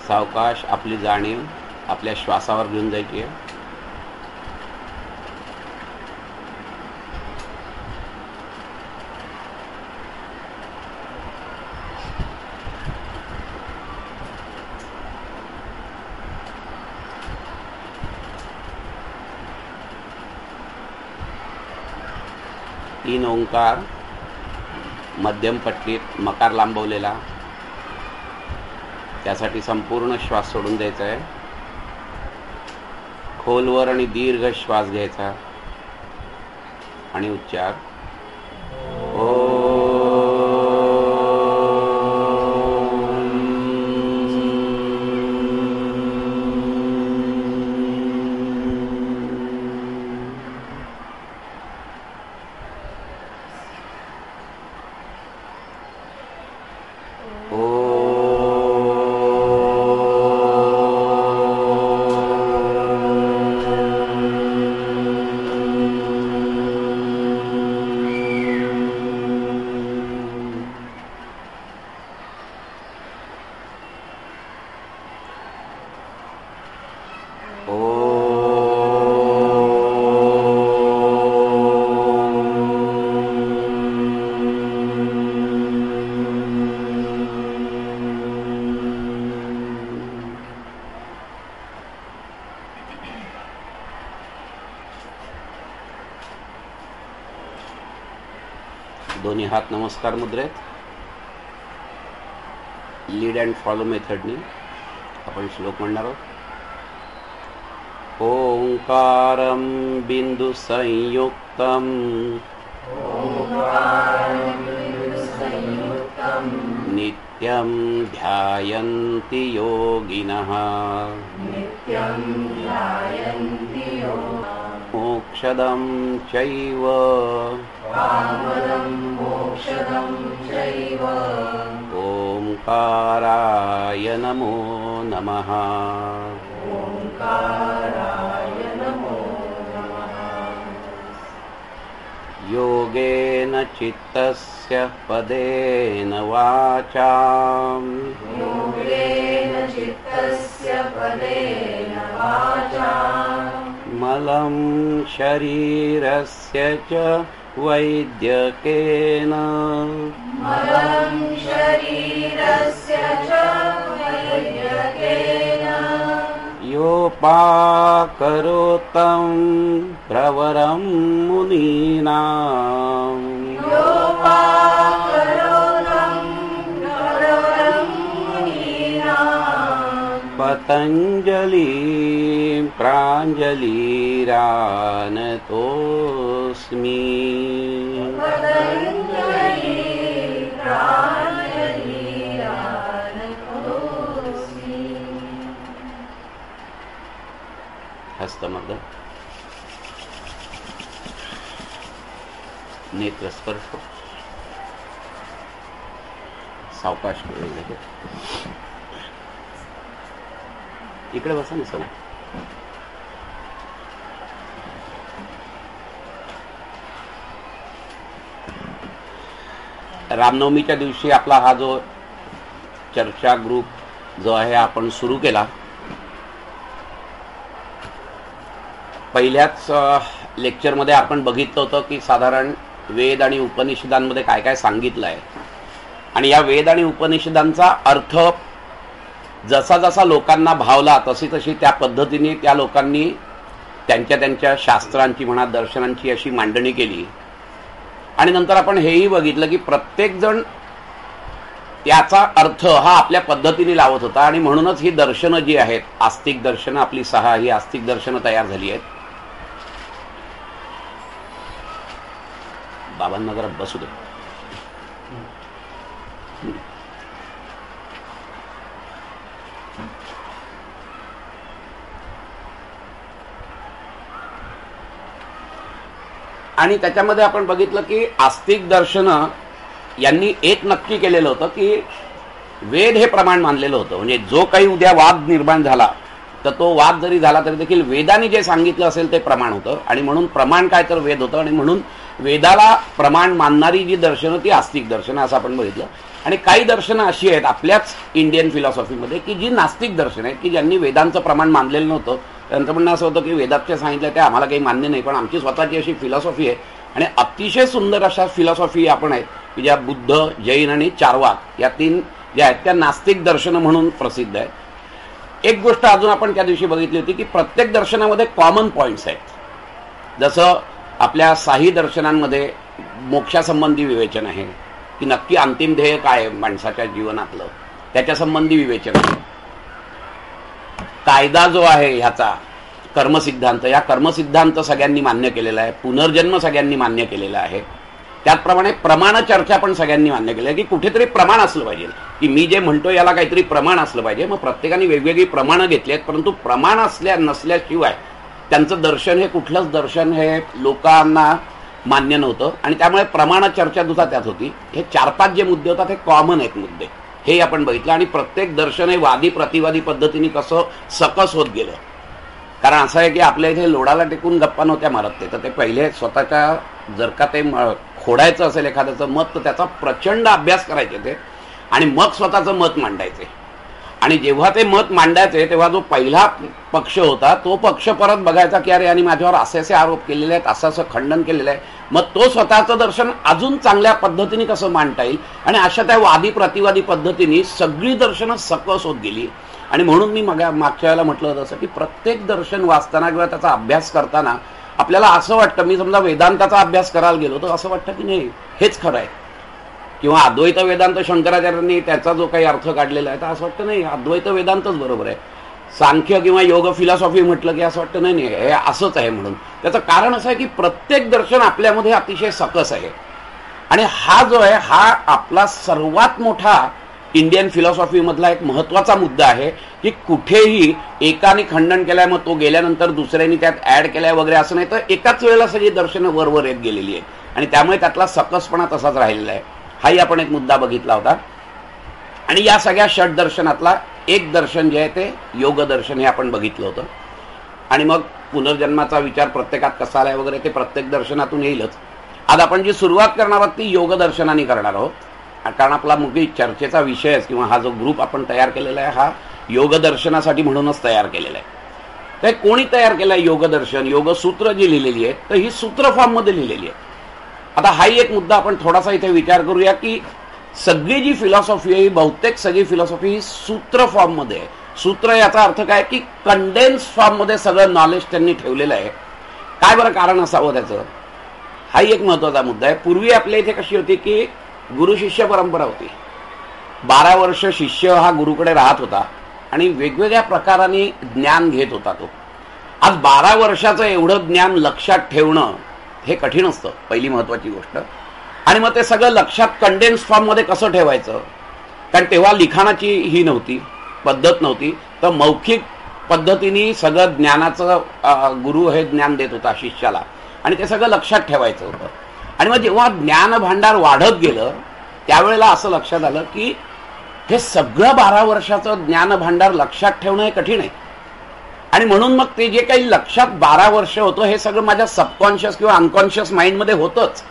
सावकाश आपली जाणीव आपल्या श्वासावर घेऊन जायची आहे. तीन ओंकार, मध्यम पट्टीत मकार लांबवलेला, त्यासाठी संपूर्ण श्वास सोडून द्यायचा आहे. खोलवर आणि दीर्घ श्वास घ्यायचा आणि उच्चार ओ. दोन्ही हात नमस्कार मुद्रेत. लीड अँड फॉलो मेथडनी आपण श्लोक म्हणणार आहोत. ओंकारं बिंदु संयुक्तं नित्यं ध्यायन्ति योगिनः मोक्षदं चैव ओंकाराय नमो नमः. योगेन चित्तस्य पदेन वाचां मलं शरीरस्य च वैद्यकेन योपाकरोतं प्रवरं मुनीनां पतञ्जलि प्राञ्जलिरानतोऽस्मि. हस्तमर्दन, नेत्रस्पर्श, सावकाश इकडे बसा ना सगळं. रामनवमीच्या दिवशी आपला हा जो चर्चा ग्रुप जो आहे आपण सुरू केला. पहिल्याच लेक्चरमध्ये आपण बघितलं होतं की साधारण वेद आणि उपनिषदांमध्ये काय काय सांगितलं आहे आणि या वेद आणि उपनिषदांचा अर्थ जसा जसा लोकांना भावला तशी तशी त्या पद्धतीने त्या लोकांनी त्यांच्या त्यांच्या शास्त्रांची म्हणा दर्शनांची अशी मांडणी केली. आणि नंतर आपण हेही बघितलं की प्रत्येक जण त्याचा अर्थ हा आपल्या पद्धतीने लावत होता आणि म्हणूनच ही दर्शनं जी आहेत, आस्तिक दर्शनं, आपली 6 ही आस्तिक दर्शनं तयार झाली आहेत. बाबांना जरा बसू दे. आणि त्याच्यामध्ये आपण बघितलं की आस्तिक दर्शनं यांनी एक नक्की केलेलं होतं की वेद हे प्रमाण मानलेलं होतं. म्हणजे जो काही उद्या वाद निर्माण झाला तर तो वाद जरी झाला तरी देखील वेदाने जे सांगितलं असेल ते प्रमाण होतं आणि म्हणून प्रमाण काय तर वेद होतं आणि म्हणून वेदाला प्रमाण मानणारी जी दर्शनं ती आस्तिक दर्शनं असं आपण बघितलं. आणि काही दर्शनं अशी आहेत आपल्याच इंडियन फिलॉसॉफीमध्ये की जी नास्तिक दर्शनं आहेत की ज्यांनी वेदांचं प्रमाण मानलेलं नव्हतं. त्यांचं म्हणणं असं होतं की वेदात सांगितलं ते आम्हाला काही मान्य नाही, पण आमची स्वतःची अशी फिलॉसॉफी आहे. आणि अतिशय सुंदर अशा फिलॉसॉफी आपण आहेत की ज्या बुद्ध, जैन आणि चार्वाक या तीन ज्या आहेत त्या नास्तिक दर्शनं म्हणून प्रसिद्ध आहेत. एक गोष्ट अजून आपण त्या दिवशी बघितली होती की प्रत्येक दर्शनामध्ये कॉमन पॉईंट्स आहेत. जसं आपल्या साही दर्शनांमध्ये मोक्षासंबंधी विवेचन आहे की नक्की अंतिम ध्येय काय आहे माणसाच्या जीवनातलं, त्याच्यासंबंधी विवेचन आहे. कायदा जो आहे ह्याचा कर्मसिद्धांत, या कर्मसिद्धांत सगळ्यांनी मान्य केलेला आहे. पुनर्जन्म सगळ्यांनी मान्य केलेला आहे. त्याचप्रमाणे प्रमाण चर्चा पण सगळ्यांनी मान्य केली आहे की कुठेतरी प्रमाण असलं पाहिजे, की मी जे म्हणतो याला काहीतरी प्रमाण असलं पाहिजे. मग प्रत्येकाने वेगवेगळी प्रमाणं घेतली आहेत, परंतु प्रमाण नसल्याशिवाय त्यांचं दर्शन हे कुठलंच दर्शन हे लोकांना मान्य नव्हतं. आणि त्यामुळे प्रमाण चर्चा सुद्धा त्यात होती. हे 4-5 जे मुद्दे होतात हे कॉमन आहेत मुद्दे, हे आपण बघितलं. आणि प्रत्येक दर्शन हे वादी प्रतिवादी पद्धतीने कसं सकस होत गेलं. कारण असं आहे की आपल्या इथे लोडाला टेकून गप्पा नव्हत्या मारत ते, तर ते पहिले स्वतःच्या जर का ते खोडायचं असेल एखाद्याचं मत तर त्याचा प्रचंड अभ्यास करायचे ते आणि मग स्वतःचं मत मांडायचे. आणि जेव्हा ते मत मांडायचे तेव्हा जो पहिला पक्ष होता तो पक्ष परत बघायचा की अरे यांनी माझ्यावर असे असे आरोप केलेले आहेत, असं असं खंडन केलेलं आहे, मग तो स्वतःचं दर्शन अजून चांगल्या पद्धतीने कसं मांडता येईल. आणि अशा त्या वादी प्रतिवादी पद्धतीने सगळी दर्शनं सकस होत गेली. आणि म्हणून मी मागच्या वेळेला म्हटलं होतं असं की प्रत्येक दर्शन वाचताना किंवा त्याचा अभ्यास करताना आपल्याला असं वाटतं, मी समजा वेदांताचा अभ्यास करायला गेलो तर असं वाटतं की नाही हेच खरं आहे, किंवा अद्वैत वेदांत शंकराचार्यांनी त्याचा जो काही अर्थ काढलेला आहे तर असं वाटतं नाही अद्वैत वेदांतच बरोबर आहे. सांख्य किंवा योग फिलॉसॉफी म्हटलं की असं वाटतं नाही हे असंच आहे म्हणून. त्याचं कारण असं आहे की प्रत्येक दर्शन आपल्यामध्ये अतिशय सकस आहे. आणि हा जो आहे हा आपला सर्वात मोठा इंडियन फिलॉसॉफीमधला एक महत्त्वाचा मुद्दा आहे की कुठेही एकाने खंडन केलंय मग तो गेल्यानंतर दुसऱ्यांनी त्यात ऍड केलाय वगैरे असं नाही, तर एकाच वेळेला सगळी दर्शनं वरवर येत गेलेली आहेत आणि त्यामुळे त्यातला सकसपणा तसाच राहिलेला आहे. हाही आपण एक मुद्दा बघितला होता. आणि या सगळ्या षट दर्शनातला एक दर्शन जे आहे ते योग दर्शन हे आपण बघितलं होतं. आणि मग पुनर्जन्माचा विचार प्रत्येकात कसा आलाय वगैरे ते प्रत्येक दर्शनातून येईलच. आज आपण जी सुरुवात करणार आहोत ती योग दर्शनाने करणार आहोत, कारण आपला मुख्य चर्चेचा विषय किंवा हा जो ग्रुप आपण तयार केलेला आहे हा योग दर्शनासाठी म्हणूनच तयार केलेला आहे. तर कोणी तयार केलं आहे योग दर्शन, योग सूत्र जी लिहिलेली आहेत तर ही सूत्र फॉर्म मध्ये लिहिलेली आहे. आता हाही एक मुद्दा आपण थोडासा इथे विचार करूया की सगळी जी फिलॉसॉफी आहे बहुतेक सगळी फिलॉसॉफी ही सूत्र फॉर्म मध्ये आहे. सूत्र याचा अर्थ काय की कंडेन्स फॉर्म मध्ये सगळं नॉलेज त्यांनी ठेवलेलं आहे. काय बरं कारण असावं त्याचं, हाही एक महत्वाचा मुद्दा आहे. पूर्वी आपल्या इथे कशी होती की गुरु शिष्य परंपरा होती. 12 वर्ष शिष्य हा गुरुकडे राहत होता आणि वेगवेगळ्या प्रकाराने ज्ञान घेत होता तो. आज 12 वर्षाचं एवढं ज्ञान लक्षात ठेवणं हे कठीण असतं, पहिली महत्वाची गोष्ट. आणि मग ते सगळं लक्षात कंडेन्स फॉर्म मध्ये कसं ठेवायचं, कारण तेव्हा लिखाणाची ही नव्हती, पद्धत नव्हती, तर मौखिक पद्धतीने सगळं ज्ञानाचं गुरु हे ज्ञान देत होता शिष्याला आणि ते सगळं लक्षात ठेवायचं होतं. आणि मग जेव्हा ज्ञान भांडार वाढत गेलं त्यावेळेला असं लक्षात आलं की हे सगळं 12 वर्षाचं ज्ञान भांडार लक्षात ठेवणं हे कठीण आहे. आणि म्हणून मग ते जे काही लक्षात 12 वर्ष होतं हे सगळं माझ्या सबकॉन्शियस किंवा अनकॉन्शियस माइंडमध्ये होतंच,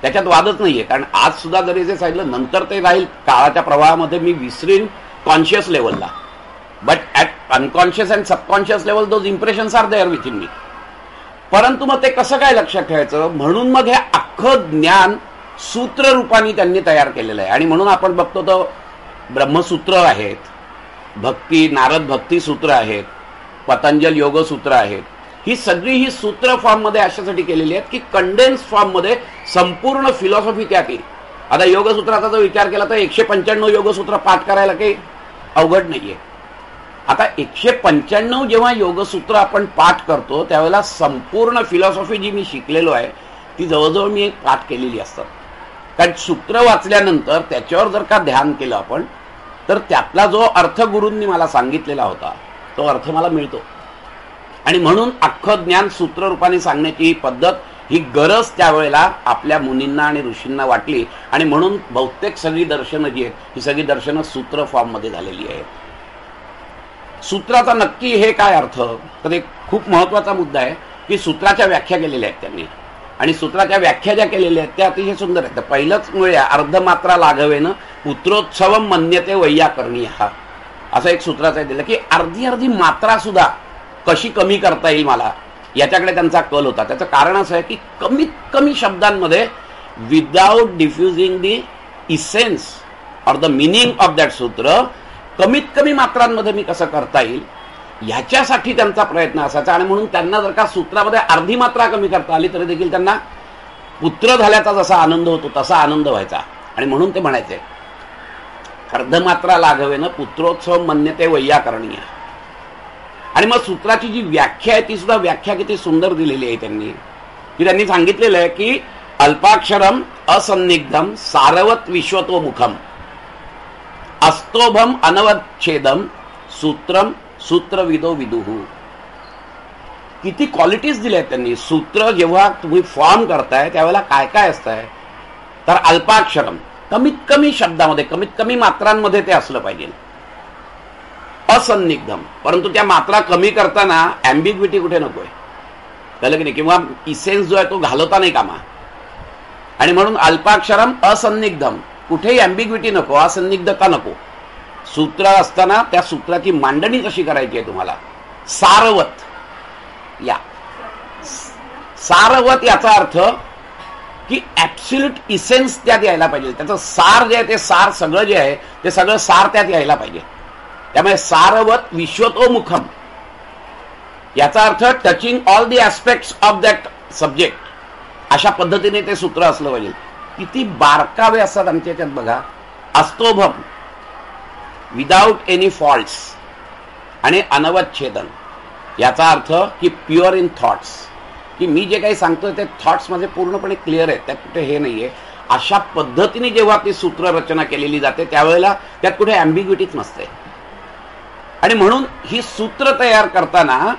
त्याच्यात वादच नाहीये. कारण आज सुद्धा जरी जे सांगितलं नंतर ते राहील काळाच्या प्रवाहामध्ये मी विसरीन कॉन्शियस लेवलला, but at unconscious and subconscious level those impressions are there within me. परंतु मग ते कसं काय लक्षात ठेवायचं, म्हणून मग हे अख्खं ज्ञान सूत्र रूपाने त्यांनी तयार केलेलं आहे. आणि म्हणून आपण बघतो तर ब्रह्मसूत्र आहेत, भक्ती नारद भक्ती सूत्र आहेत, पतंजल योग सूत्र आहेत. ही सगळी सूत्र फॉर्म मध्ये अशासाठी केलेली आहेत की कंडेन्स फॉर्म मध्ये संपूर्ण फिलॉसॉफी त्यात येईल. आता योगसूत्राचा जर विचार केला तर 195 योगसूत्र पाठ करायला काही अवघड नाहीये. आता 195 जेव्हा योगसूत्र आपण पाठ करतो त्यावेळेला संपूर्ण फिलॉसॉफी जी मी शिकलेलो आहे ती जवळजवळ मी एक पाठ केलेली असतात. कारण सूत्र वाचल्यानंतर त्याच्यावर जर का ध्यान केलं आपण तर त्यातला जो अर्थ गुरूंनी मला सांगितलेला होता तो अर्थ मला मिळतो. आणि म्हणून अख्खं ज्ञान सूत्र रूपाने सांगण्याची ही पद्धत, ही गरज त्यावेळेला आपल्या मुनींना आणि ऋषींना वाटली. आणि म्हणून बहुतेक सगळी दर्शनं जी आहेत ही सगळी दर्शनं सूत्र फॉर्म मध्ये झालेली आहेत. सूत्राचा नक्की हे काय अर्थ, तर एक खूप महत्वाचा मुद्दा आहे की सूत्राच्या व्याख्या केलेल्या आहेत त्यांनी. आणि सूत्राच्या व्याख्या ज्या केलेल्या आहेत त्या अतिशय सुंदर आहेत. पहिलंच मुळे अर्धमात्रा लाघवेनं पुत्रोत्सवम मन्यते वैयाकरणी, हा असं एक सूत्राचं आहे दिलं की अर्धी अर्धी मात्रा सुद्धा कशी कमी करता येईल मला, याच्याकडे त्यांचा कल होता. त्याचं कारण असं आहे की कमीत कमी शब्दांमध्ये without diffusing the essence or the meaning of that sutra कमीत कमी मात्रांमध्ये मी कसं करता येईल ह्याच्यासाठी त्यांचा प्रयत्न असायचा. आणि म्हणून त्यांना जर का सूत्रामध्ये अर्धी मात्रा कमी करता आली तरी देखील त्यांना पुत्र झाल्याचा जसा आनंद होतो तसा आनंद व्हायचा. आणि म्हणून ते म्हणायचे अर्धमात्रा लाघवेनं पुत्रोत्सव मन्यते वैयाकरणीय. आणि मग सूत्राची जी व्याख्या आहे ती सुद्धा व्याख्या किती सुंदर दिलेली आहे त्यांनी, की त्यांनी सांगितलेलं आहे की अल्पाक्षरम असन्निग्धम सारवत विश्वतोमुखम अस्तोभम अनवच्छेदम सूत्रम सूत्रविदो विदुहू. किती क्वालिटीज दिल्या आहेत त्यांनी. सूत्र जेव्हा तुम्ही फॉर्म करताय त्यावेळेला काय काय असतंय, तर अल्पाक्षरम कमीत कमी शब्दामध्ये कमीत कमी मात्रांमध्ये ते असलं पाहिजे. असन्निग्धम, परंतु त्या मात्रा कमी करताना ॲम्बिग्विटी कुठे नकोय, कळलं की नाही, किंवा इसेन्स जो आहे तो घालवता नाही कामा. आणि म्हणून अल्पाक्षरम असन्निग्धम, कुठेही ॲम्बिग्विटी नको, असन्निग्धता नको. सूत्र असताना त्या सूत्राची मांडणी कशी करायची आहे तुम्हाला, सारवत. या सारवत याचा अर्थ की ऍब्सोल्यूट इसेन्स त्यात यायला पाहिजे. त्याचं सार जे आहे ते सार सगळं जे आहे ते सगळं सार त्यात यायला पाहिजे. त्यामुळे सारवत विश्वतोमुखम याचा अर्थ touching all the aspects of that subject, अशा पद्धतीने ते सूत्र असलं पाहिजे. किती बारकावे असतात आमच्या याच्यात बघा. अस्तोभम विदाउट एनी फॉल्ट्स आणि अनवच्छेदन याचा अर्थ की प्युअर इन थॉट्स, की मी जे काही सांगतोय ते थॉट्स माझे पूर्णपणे क्लिअर आहेत, त्यात कुठे हे नाहीये. अशा पद्धतीने जेव्हा ती सूत्र रचना केलेली जाते त्यावेळेला त्यात कुठे ॲम्बिग्विटीच नसते. आणि म्हणून ही सूत्र तयार करताना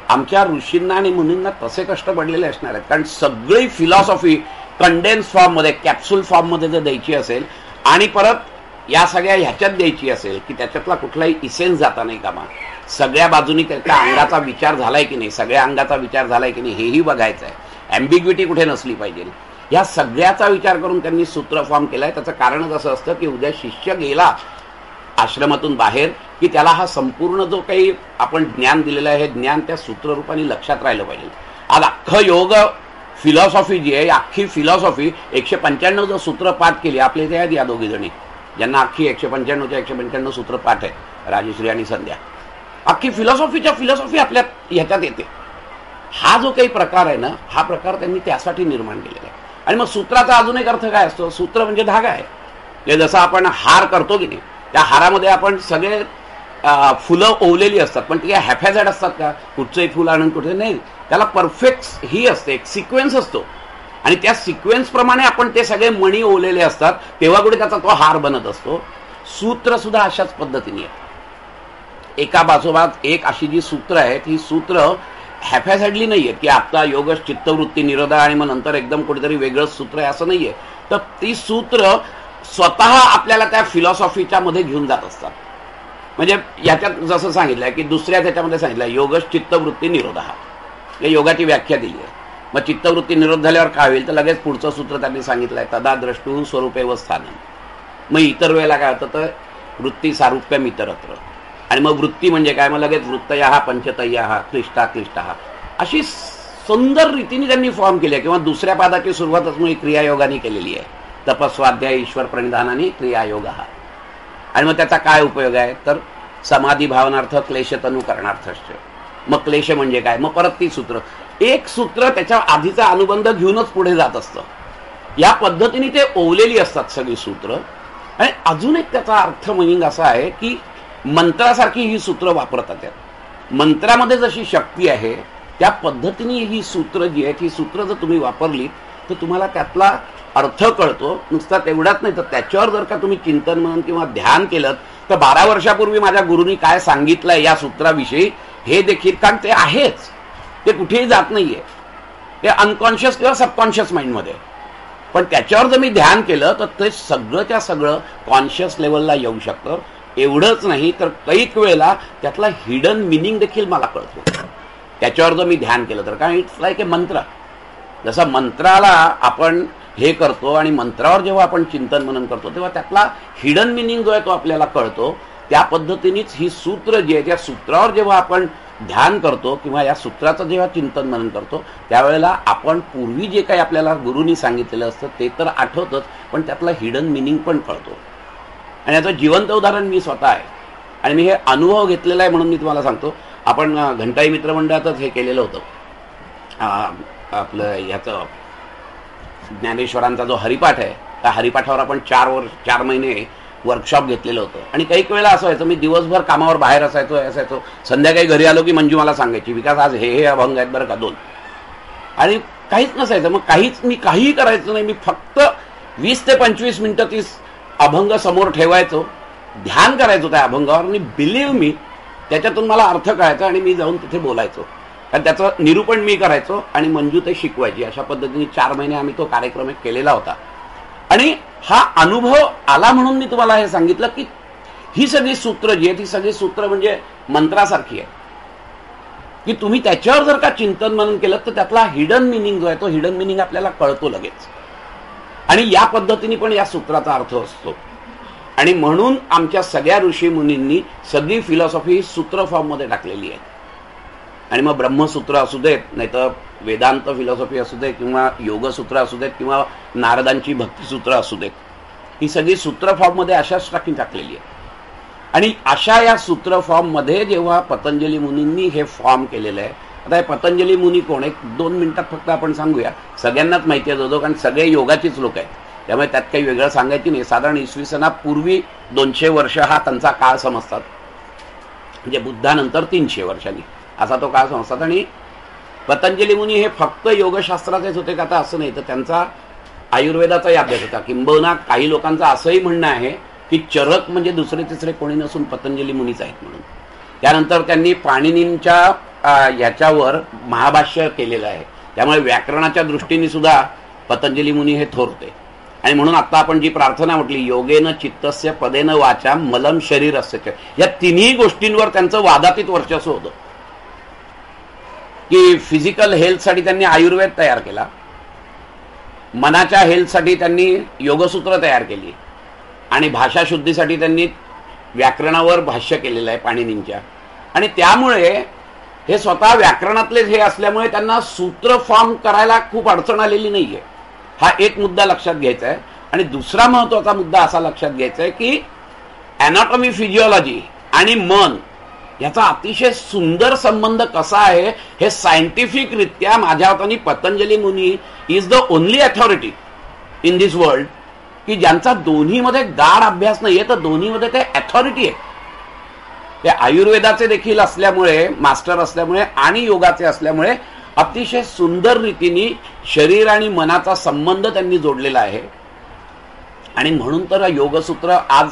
आमच्या ऋषींना आणि मुनींना तसे कष्ट पडलेले असणार आहेत. कारण सगळी फिलॉसॉफी कंडेन्स फॉर्ममध्ये कॅप्सूल फॉर्ममध्ये जर द्यायची असेल आणि परत या सगळ्या ह्याच्यात द्यायची असेल की त्याच्यातला कुठलाही इसेन्स जाता नाही कामा, सगळ्या बाजूनी त्याच्या अंगाचा विचार झालाय की नाही, सगळ्या अंगाचा विचार झालाय की नाही हेही बघायचं आहे. ॲम्बिग्विटी कुठे नसली पाहिजे. या सगळ्याचा विचार करून त्यांनी सूत्र फॉर्म केलाय. त्याचं कारणच असं असतं की उद्या शिष्य गेला आश्रमातून बाहेर की त्याला हा संपूर्ण जो काही आपण ज्ञान दिलेलं आहे हे ज्ञान त्या सूत्ररूपाने लक्षात राहिलं पाहिजे. आज अख्खं योग फिलॉसॉफी जी आहे, अख्खी फिलॉसॉफी 195 जो सूत्र पाठ केली आपले इथे आहेत या दोघी जणी, ज्यांना अख्खी 195च्या 195 सूत्र पाठ आहे, राजश्री आणि संध्या. अख्खी फिलॉसॉफी आपल्या ह्याच्यात येते. हा जो काही प्रकार आहे ना, हा प्रकार त्यांनी त्यासाठी निर्माण केलेला आहे. आणि मग सूत्राचा अजून एक अर्थ काय असतो, सूत्र म्हणजे धागा आहे. म्हणजे जसं आपण हार करतो की नाही, त्या हारामध्ये आपण सगळे फुलं ओवलेली असतात, पण ती काय हॅफॅझॅड असतात का, कुठचंही फुल आणून कुठे नाही, त्याला परफेक्ट ही असते, एक सिक्वेन्स असतो. आणि त्या सिक्वेन्स प्रमाणे आपण ते सगळे मणी ओवलेले असतात, तेव्हा कुठे त्याचा तो हार बनत असतो. सूत्र सुद्धा अशाच पद्धतीने आहे. एका बाजोबात एक अशी जी सूत्र आहेत, ही सूत्र हॅफॅझॅडली नाही आहेत की आता योग चित्तवृत्ती निरोधा आणि मग नंतर एकदम कुठेतरी वेगळंच सूत्र आहे असं नाहीये. तर ती सूत्र स्वतः आपल्याला त्या फिलॉसॉफीच्या मध्ये घेऊन जात असतात. म्हणजे याच्यात जसं सांगितलंय की दुसऱ्या त्याच्यामध्ये सांगितलं योग चित्तवृत्ती निरोधा, या योगाची व्याख्या दिली आहे. मग चित्तवृत्ती निरोध झाल्यावर काय होईल तर लगेच पुढचं सूत्र त्यांनी सांगितलंय तदा द्रष्टू स्वरूपे व स्थानम. मग इतर वेळेला काय होतं तर वृत्ती सारूप्यम इतरत्र. आणि मग वृत्ती म्हणजे काय, मग लगेच वृत्तया पंचतया क्लिष्टा क्लिष्टा, अशी सुंदर रीतीने त्यांनी फॉर्म केली आहे. किंवा दुसऱ्या पादाची सुरुवातच मग क्रियायोगाने केलेली आहे, तपस्वाध्याय ईश्वर प्रणिधानाने क्रियायोग. आणि मग त्याचा काय उपयोग आहे तर समाधी भावनार्थ क्लेशतनु करणार्थश्च. मग क्लेश म्हणजे काय, मग परत ती सूत्र, एक सूत्र त्याच्या आधीचा अनुबंध घेऊनच पुढे जात असतं. या पद्धतीने ते ओवलेली असतात सगळी सूत्र. आणि अजून एक त्याचा अर्थ मिनिंग असा आहे की मंत्रासारखी ही सूत्र वापरतात. मंत्रामध्ये जशी शक्ती आहे त्या पद्धतीने ही सूत्र जी आहेत, ही सूत्र जर तुम्ही वापरली तर तुम्हाला त्यातला अर्थ कळतो. नुसता तेवढाच नाही तर त्याच्यावर जर का तुम्ही चिंतन म्हणून किंवा ध्यान केलं तर 12 वर्षापूर्वी माझ्या गुरुनी काय सांगितलंय या सूत्राविषयी हे देखील, कारण ते आहेच, ते कुठेही जात नाहीये, ते अनकॉन्शियस किंवा सबकॉन्शियस माइंडमध्ये. पण त्याच्यावर जर मी ध्यान केलं तर ते सगळंच्या सगळं कॉन्शियस लेवलला येऊ शकतं. एवढंच नाही तर कैक वेळेला त्यातला हिडन मिनिंग देखील मला कळतो त्याच्यावर जर मी ध्यान केलं तर. कारण इट्स लाईक ए मंत्र. जसं मंत्राला आपण हे करतो आणि मंत्रावर जेव्हा आपण चिंतन मनन करतो तेव्हा त्यातला हिडन मिनिंग जो आहे तो आपल्याला कळतो, त्या पद्धतीनेच ही सूत्र जी आहे त्या सूत्रावर जेव्हा आपण ध्यान करतो किंवा या सूत्राचं जेव्हा चिंतन मनन करतो त्यावेळेला आपण पूर्वी जे काही आपल्याला गुरुनी सांगितलेलं असतं ते तर आठवतच, पण त्यातला हिडन मिनिंग पण कळतो. आणि याचं जिवंत उदाहरण मी स्वतः आहे आणि मी हे अनुभव घेतलेला आहे म्हणून मी तुम्हाला सांगतो. आपण घंटाई मित्रमंडळातच हे केलेलं होतं, आपलं ह्याचं ज्ञानेश्वरांचा जो हरिपाठ आहे त्या हरिपाठावर आपण 4 महिने वर्कशॉप घेतलेलं होतं. आणि काही वेळेला असं व्हायचं, मी दिवसभर कामावर बाहेर असायचो, संध्याकाळी घरी आलो की मंजू मला सांगायची, विकास आज हे अभंग आहेत बरं का 2, आणि काहीच नसायचं. मग मी काहीही करायचं नाही, मी फक्त 20 ते 25 मिनिटं ती अभंग समोर ठेवायचो, ध्यान करायचो त्या अभंगावर, आणि बिलीव्ह मी त्याच्यातून मला अर्थ कळायचा आणि मी जाऊन तिथे बोलायचो, कारण त्याचं निरूपण मी करायचो आणि मंजू ते शिकवायची. अशा पद्धतीने 4 महिने आम्ही तो कार्यक्रम केलेला होता. आणि हा अनुभव आला म्हणून मी तुम्हाला हे सांगितलं की ही सगळी सूत्र जी आहेत ही सगळी सूत्र म्हणजे मंत्रासारखी आहे की तुम्ही त्याच्यावर जर का चिंतन मनन केलं तर त्यातला हिडन मिनिंग जो आहे तो हिडन मिनिंग आपल्याला कळतो लगेच. आणि या पद्धतीने पण या सूत्राचा अर्थ असतो. आणि म्हणून आमच्या सगळ्या ऋषी मुनींनी सगळी फिलॉसॉफी सूत्र फॉर्म मध्ये टाकलेली आहे. आणि मग ब्रह्मसूत्र असू देत, नाहीतर वेदांत फिलॉसॉफी असू दे, किंवा योगसूत्र असू देत, किंवा नारदांची भक्तिसूत्र असू देत, ही सगळी सूत्र फॉर्म मध्ये अशाच टाकलेली आहे. आणि अशा या सूत्र फॉर्म मध्ये जेव्हा पतंजली मुनींनी हे फॉर्म केलेलं आहे. आता हे पतंजली मुनी कोण, 1-2 मिनिटात फक्त आपण सांगूया, सगळ्यांनाच माहिती आहे जो, कारण सगळे योगाचीच लोक आहेत, त्यामुळे त्यात काही वेगळं सांगायची नाही. साधारण इसवी सनापूर्वी 200 वर्ष हा त्यांचा काळ समजतात, म्हणजे बुद्धानंतर 300 वर्षांनी असा तो काळ समजतात. आणि पतंजली मुनी हे फक्त योगशास्त्राचेच होते का, आता असं नाही, तर त्यांचा आयुर्वेदाचाही अभ्यास होता. किंबहुना काही लोकांचं असंही म्हणणं आहे की चरक म्हणजे दुसरे तिसरे कोणी नसून पतंजली मुनीच आहेत म्हणून. त्यानंतर त्यांनी पाणिनींच्या याच्यावर महाभाष्य केलेलं आहे, त्यामुळे व्याकरणाच्या दृष्टीने सुद्धा पतंजली मुनी हे थोर होते. आणि म्हणून आता आपण जी प्रार्थना म्हटली, योगेन चित्तस्य पदेन वाचा मलम शरीरस्य, या तिन्ही गोष्टींवर त्यांचं वादातीत वर्चस्व होतं. की फिजिकल हेल्थसाठी त्यांनी आयुर्वेद तयार केला, मनाच्या हेल्थसाठी त्यांनी योगसूत्र तयार केली, आणि भाषा शुद्धीसाठी त्यांनी व्याकरणावर भाष्य केलेलं आहे पाणिनींच्या. आणि त्यामुळे हे स्वतः व्याकरणातलेच हे असल्यामुळे त्यांना सूत्र फॉर्म करायला खूप अडचण आलेली नाहीये. हा एक मुद्दा लक्षात घ्यायचा आहे. आणि दुसरा महत्वाचा मुद्दा असा लक्षात घ्यायचा आहे की अॅनाटॉमी, फिजिओलॉजी आणि मन याचा अतिशय सुंदर संबंध कसा आहे हे सायंटिफिक रित्या माझ्या हाताने Patanjali Muni is the only authority in this world की ज्यांचा दोन्हीमध्ये गाढ अभ्यास नाहीये, तर दोन्हीमध्ये ते अथॉरिटी आहे. ते आयुर्वेदाचे देखील असल्यामुळे, मास्टर असल्यामुळे, आणि योगाचे असल्यामुळे अतिशय सुंदर रीतीने शरीर आणि मनाचा संबंध त्यांनी जोडलेला आहे. आणि म्हणून तर योगसूत्र आज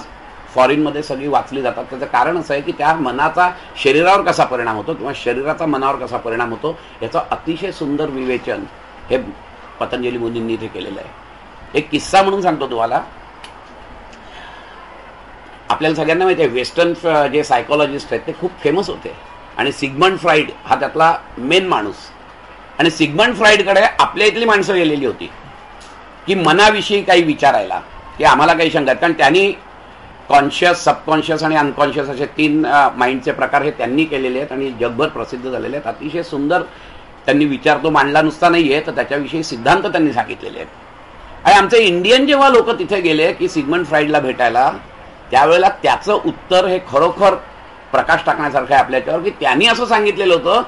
फॉरेनमध्ये सगळी वाचली जातात. त्याचं कारण असं आहे की त्या मनाचा शरीरावर कसा परिणाम होतो किंवा शरीराचा मनावर कसा परिणाम होतो याचं अतिशय सुंदर विवेचन हे पतंजली मुनींनी इथे केलेलं आहे. एक किस्सा म्हणून सांगतो तुम्हाला. आपल्याला सगळ्यांना माहिती आहे वेस्टर्न जे सायकोलॉजिस्ट आहेत ते खूप फेमस होते, आणि सिग्मंड फ्राईड हा त्यातला मेन माणूस. आणि सिग्मंड फ्राईडकडे आपल्या इथली माणसं गेलेली होती की मनाविषयी काही विचारायला, की आम्हाला काही शंका आहेत, कारण त्यांनी कॉन्शियस, सबकॉन्शियस आणि अनकॉन्शियस असे 3 माइंडचे प्रकार हे त्यांनी केलेले आहेत आणि जगभर प्रसिद्ध झालेले आहेत. अतिशय सुंदर त्यांनी विचार तो मांडला नुसता नाहीये, तर त्याच्याविषयी सिद्धांत त्यांनी सांगितलेले आहेत. आणि आमचे इंडियन जेव्हा लोक तिथे गेले की सिग्मंड फ्राईडला भेटायला, त्यावेळेला त्याचं उत्तर हे खरोखर प्रकाश टाकण्यासारखं आहे आपल्याच्यावर, की त्यांनी असं सांगितलेलं होतं,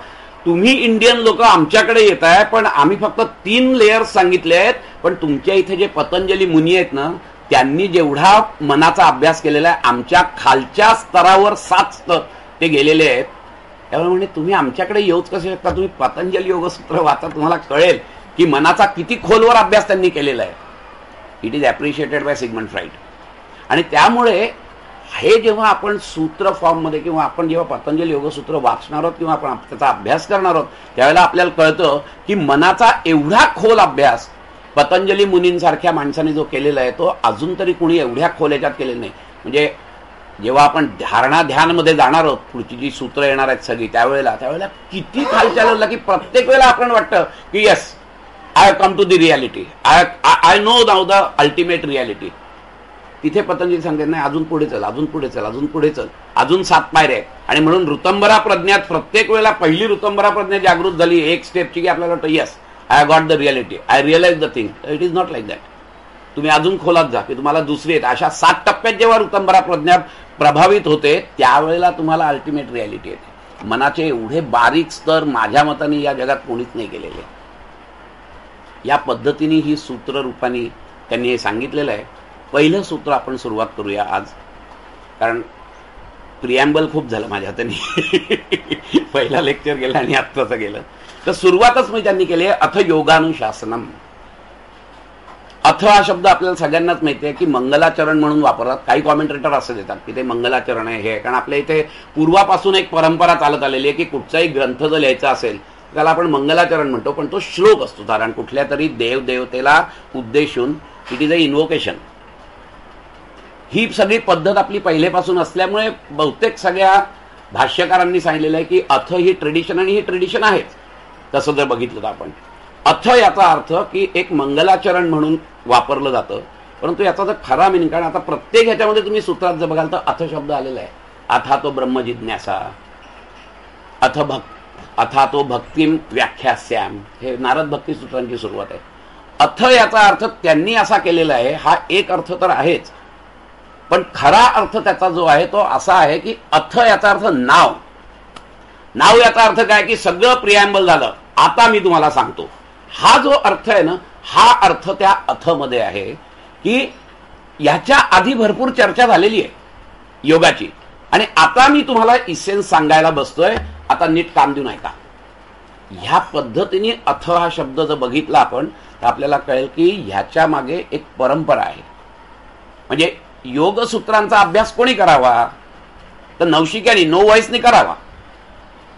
तुम्ही इंडियन लोक आमच्याकडे येत आहे, पण आम्ही फक्त 3 लेयर्स सांगितले आहेत, पण तुमच्या इथे जे पतंजली मुनी आहेत ना, त्यांनी जेवढा मनाचा अभ्यास केलेला आहे आमच्या खालच्या स्तरावर 7 स्तर ते गेलेले आहेत. त्यामुळे म्हणजे तुम्ही आमच्याकडे येऊच कसे शकता, तुम्ही पतंजली योगसूत्र वाचा, तुम्हाला कळेल की मनाचा किती खोलवर अभ्यास त्यांनी केलेला आहे. It is appreciated by Sigmund Freud. आणि त्यामुळे हे जेव्हा आपण सूत्र फॉर्ममध्ये किंवा आपण जेव्हा पतंजली योगसूत्र वाचणार आहोत किंवा आपण त्याचा अभ्यास करणार आहोत त्यावेळेला आपल्याला कळतं की मनाचा एवढा खोल अभ्यास पतंजली मुनींसारख्या माणसाने जो केलेला आहे तो अजून तरी कुणी एवढ्या खोल याच्यात केलेलं नाही. म्हणजे जेव्हा आपण धारणा ध्यानमध्ये जाणार आहोत, पुढची जी सूत्र येणार आहेत सगळी, त्यावेळेला किती खालच्या लेवलला की प्रत्येक वेळेला आपण वाटतं की yes I have come to the reality, I know now the ultimate reality. तिथे पतंजली सांगते नाही, अजून पुढे चल, अजून पुढे चल, अजून पुढे चल, अजून 7 पायऱ्या आहेत. आणि म्हणून ऋतंभरा प्रज्ञात प्रत्येक वेळेला पहिली ऋतंभरा प्रज्ञा जागृत झाली एक स्टेपची की आपल्याला वाटतं yes I got the reality, I realise the thing. It is not like that. तुम्ही अजून खोलात जा की तुम्हाला दुसरी आहेत. अशा 7 टप्प्यात जेव्हा ऋतंभरा प्रज्ञा प्रभावित होते त्यावेळेला तुम्हाला अल्टिमेट रियालिटी येते. मनाचे एवढे बारीक स्तर माझ्या मताने या जगात कोणीच नाही केलेले. या पद्धतीने ही सूत्र रूपाने त्यांनी हे सांगितलेलं आहे. पहिलं सूत्र आपण सुरुवात करूया आज, कारण प्रिॲम्बल खूप झालं माझ्या हाताने. पहिला लेक्चर गेला आणि आत्ताचं गेलं. तर सुरुवातच मी त्यांनी केली आहे अथ योगानुशासनम. अथ हा शब्द आपल्याला सगळ्यांनाच माहिती आहे की मंगलाचरण म्हणून वापरतात. काही कॉमेंटेटर असं देतात की ते मंगलाचरण आहे हे, कारण आपल्या इथे पूर्वापासून एक परंपरा चालत आलेली आहे की कुठचाही ग्रंथ जर लिहायचा असेल त्याला आपण मंगलाचरण म्हणतो, पण तो श्लोक असतो. कारण कुठल्या तरी देवदेवतेला उद्देशून इट इज अ इन्व्होकेशन. ही सगळी पद्धत आपली पहिलेपासून असल्यामुळे बहुतेक सगळ्या भाष्यकारांनी सांगितलेलं आहे की अथ ही ट्रेडिशन, आणि ही ट्रेडिशन आहेच. तसं जर बघितलं तर आपण अथ याचा अर्थ की एक मंगलाचरण म्हणून वापरलं जातं, परंतु याचा जर खरा मिनिंग, कारण आता प्रत्येक ह्याच्यामध्ये तुम्ही सूत्रात जर बघाल तर अथ शब्द आलेला आहे. अथा तो ब्रह्मजिज्ञासा, अथा तो भक्तिम व्याख्यास्याम, हे नारद भक्ती सूत्रांची सुरुवात आहे. अथ याचा अर्थ त्यांनी असा केलेला आहे. हा एक अर्थ तर आहेच, पण खरा अर्थ त्याचा जो आहे तो असा आहे की अथ याचा अर्थ नाव. नाव याचा अर्थ काय की सगळं प्रिॲम्बल झालं, आता मी तुम्हाला सांगतो. हा जो अर्थ आहे ना, हा अर्थ त्या अथ मध्ये आहे की याच्या आधी भरपूर चर्चा झालेली आहे योगाची, आणि आता मी तुम्हाला इसेन्स सांगायला बसतोय. आता नीट कान देऊन ऐका. ह्या पद्धतीने अथ हा शब्द जर बघितला आपण तर आपल्याला कळेल की ह्याच्या मागे एक परंपरा आहे. म्हणजे योगसूत्रांचा अभ्यास कोणी करावा तर नवशिक्यानी, नो व्हॉइसनी करावा.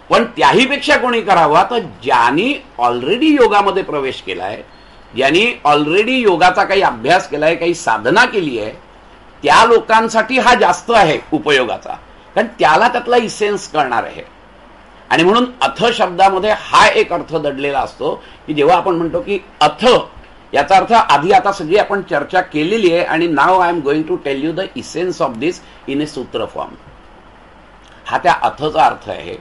पण त्याहीपेक्षा कोणी करावा तर ज्यांनी ऑलरेडी योगामध्ये प्रवेश केलाय, ज्यांनी ऑलरेडी योगाचा काही अभ्यास केलाय, काही साधना केली आहे, त्या लोकांसाठी हा जास्त आहे उपयोगाचा, कारण त्याला त्यातला इसेन्स कळणार आहे. आणि म्हणून अथ शब्दामध्ये हा एक अर्थ दडलेला असतो की जेव्हा आपण म्हणतो की अथ याचा अर्थ आधी आता सगळी आपण चर्चा केलेली आहे, आणि नाव I am going to tell you the essence of this in a sutra form. हा त्या अथचा अर्थ आहे.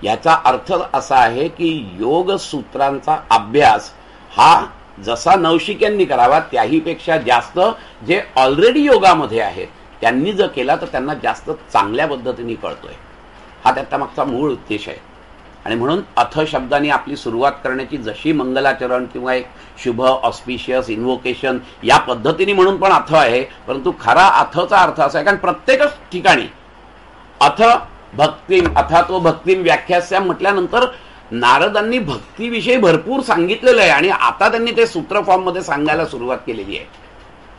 याचा अर्थ असा आहे की योग सूत्रांचा अभ्यास हा जसा नवशिक्यांनी करावा त्याहीपेक्षा जास्त जे ऑलरेडी योगामध्ये आहेत त्यांनी जर केला तर त्यांना जास्त चांगल्या पद्धतीने कळतोय. हा त्याचा मागचा मूळ उद्देश आहे. आणि म्हणून अथ शब्दाने आपली सुरुवात करण्याची जशी मंगलाचरण किंवा एक शुभ ऑस्पिशियस इन्व्होकेशन या पद्धतीने म्हणून पण अथ आहे, परंतु खरा अथचा अर्थ असा आहे कारण प्रत्येकच ठिकाणी अथ भक्तिम, अथा तो भक्तिम व्याख्यास्याम म्हटल्यानंतर नारदांनी भक्तीविषयी भरपूर सांगितलेलं आहे आणि आता त्यांनी ते सूत्र फॉर्म मध्ये सांगायला सुरुवात केलेली आहे.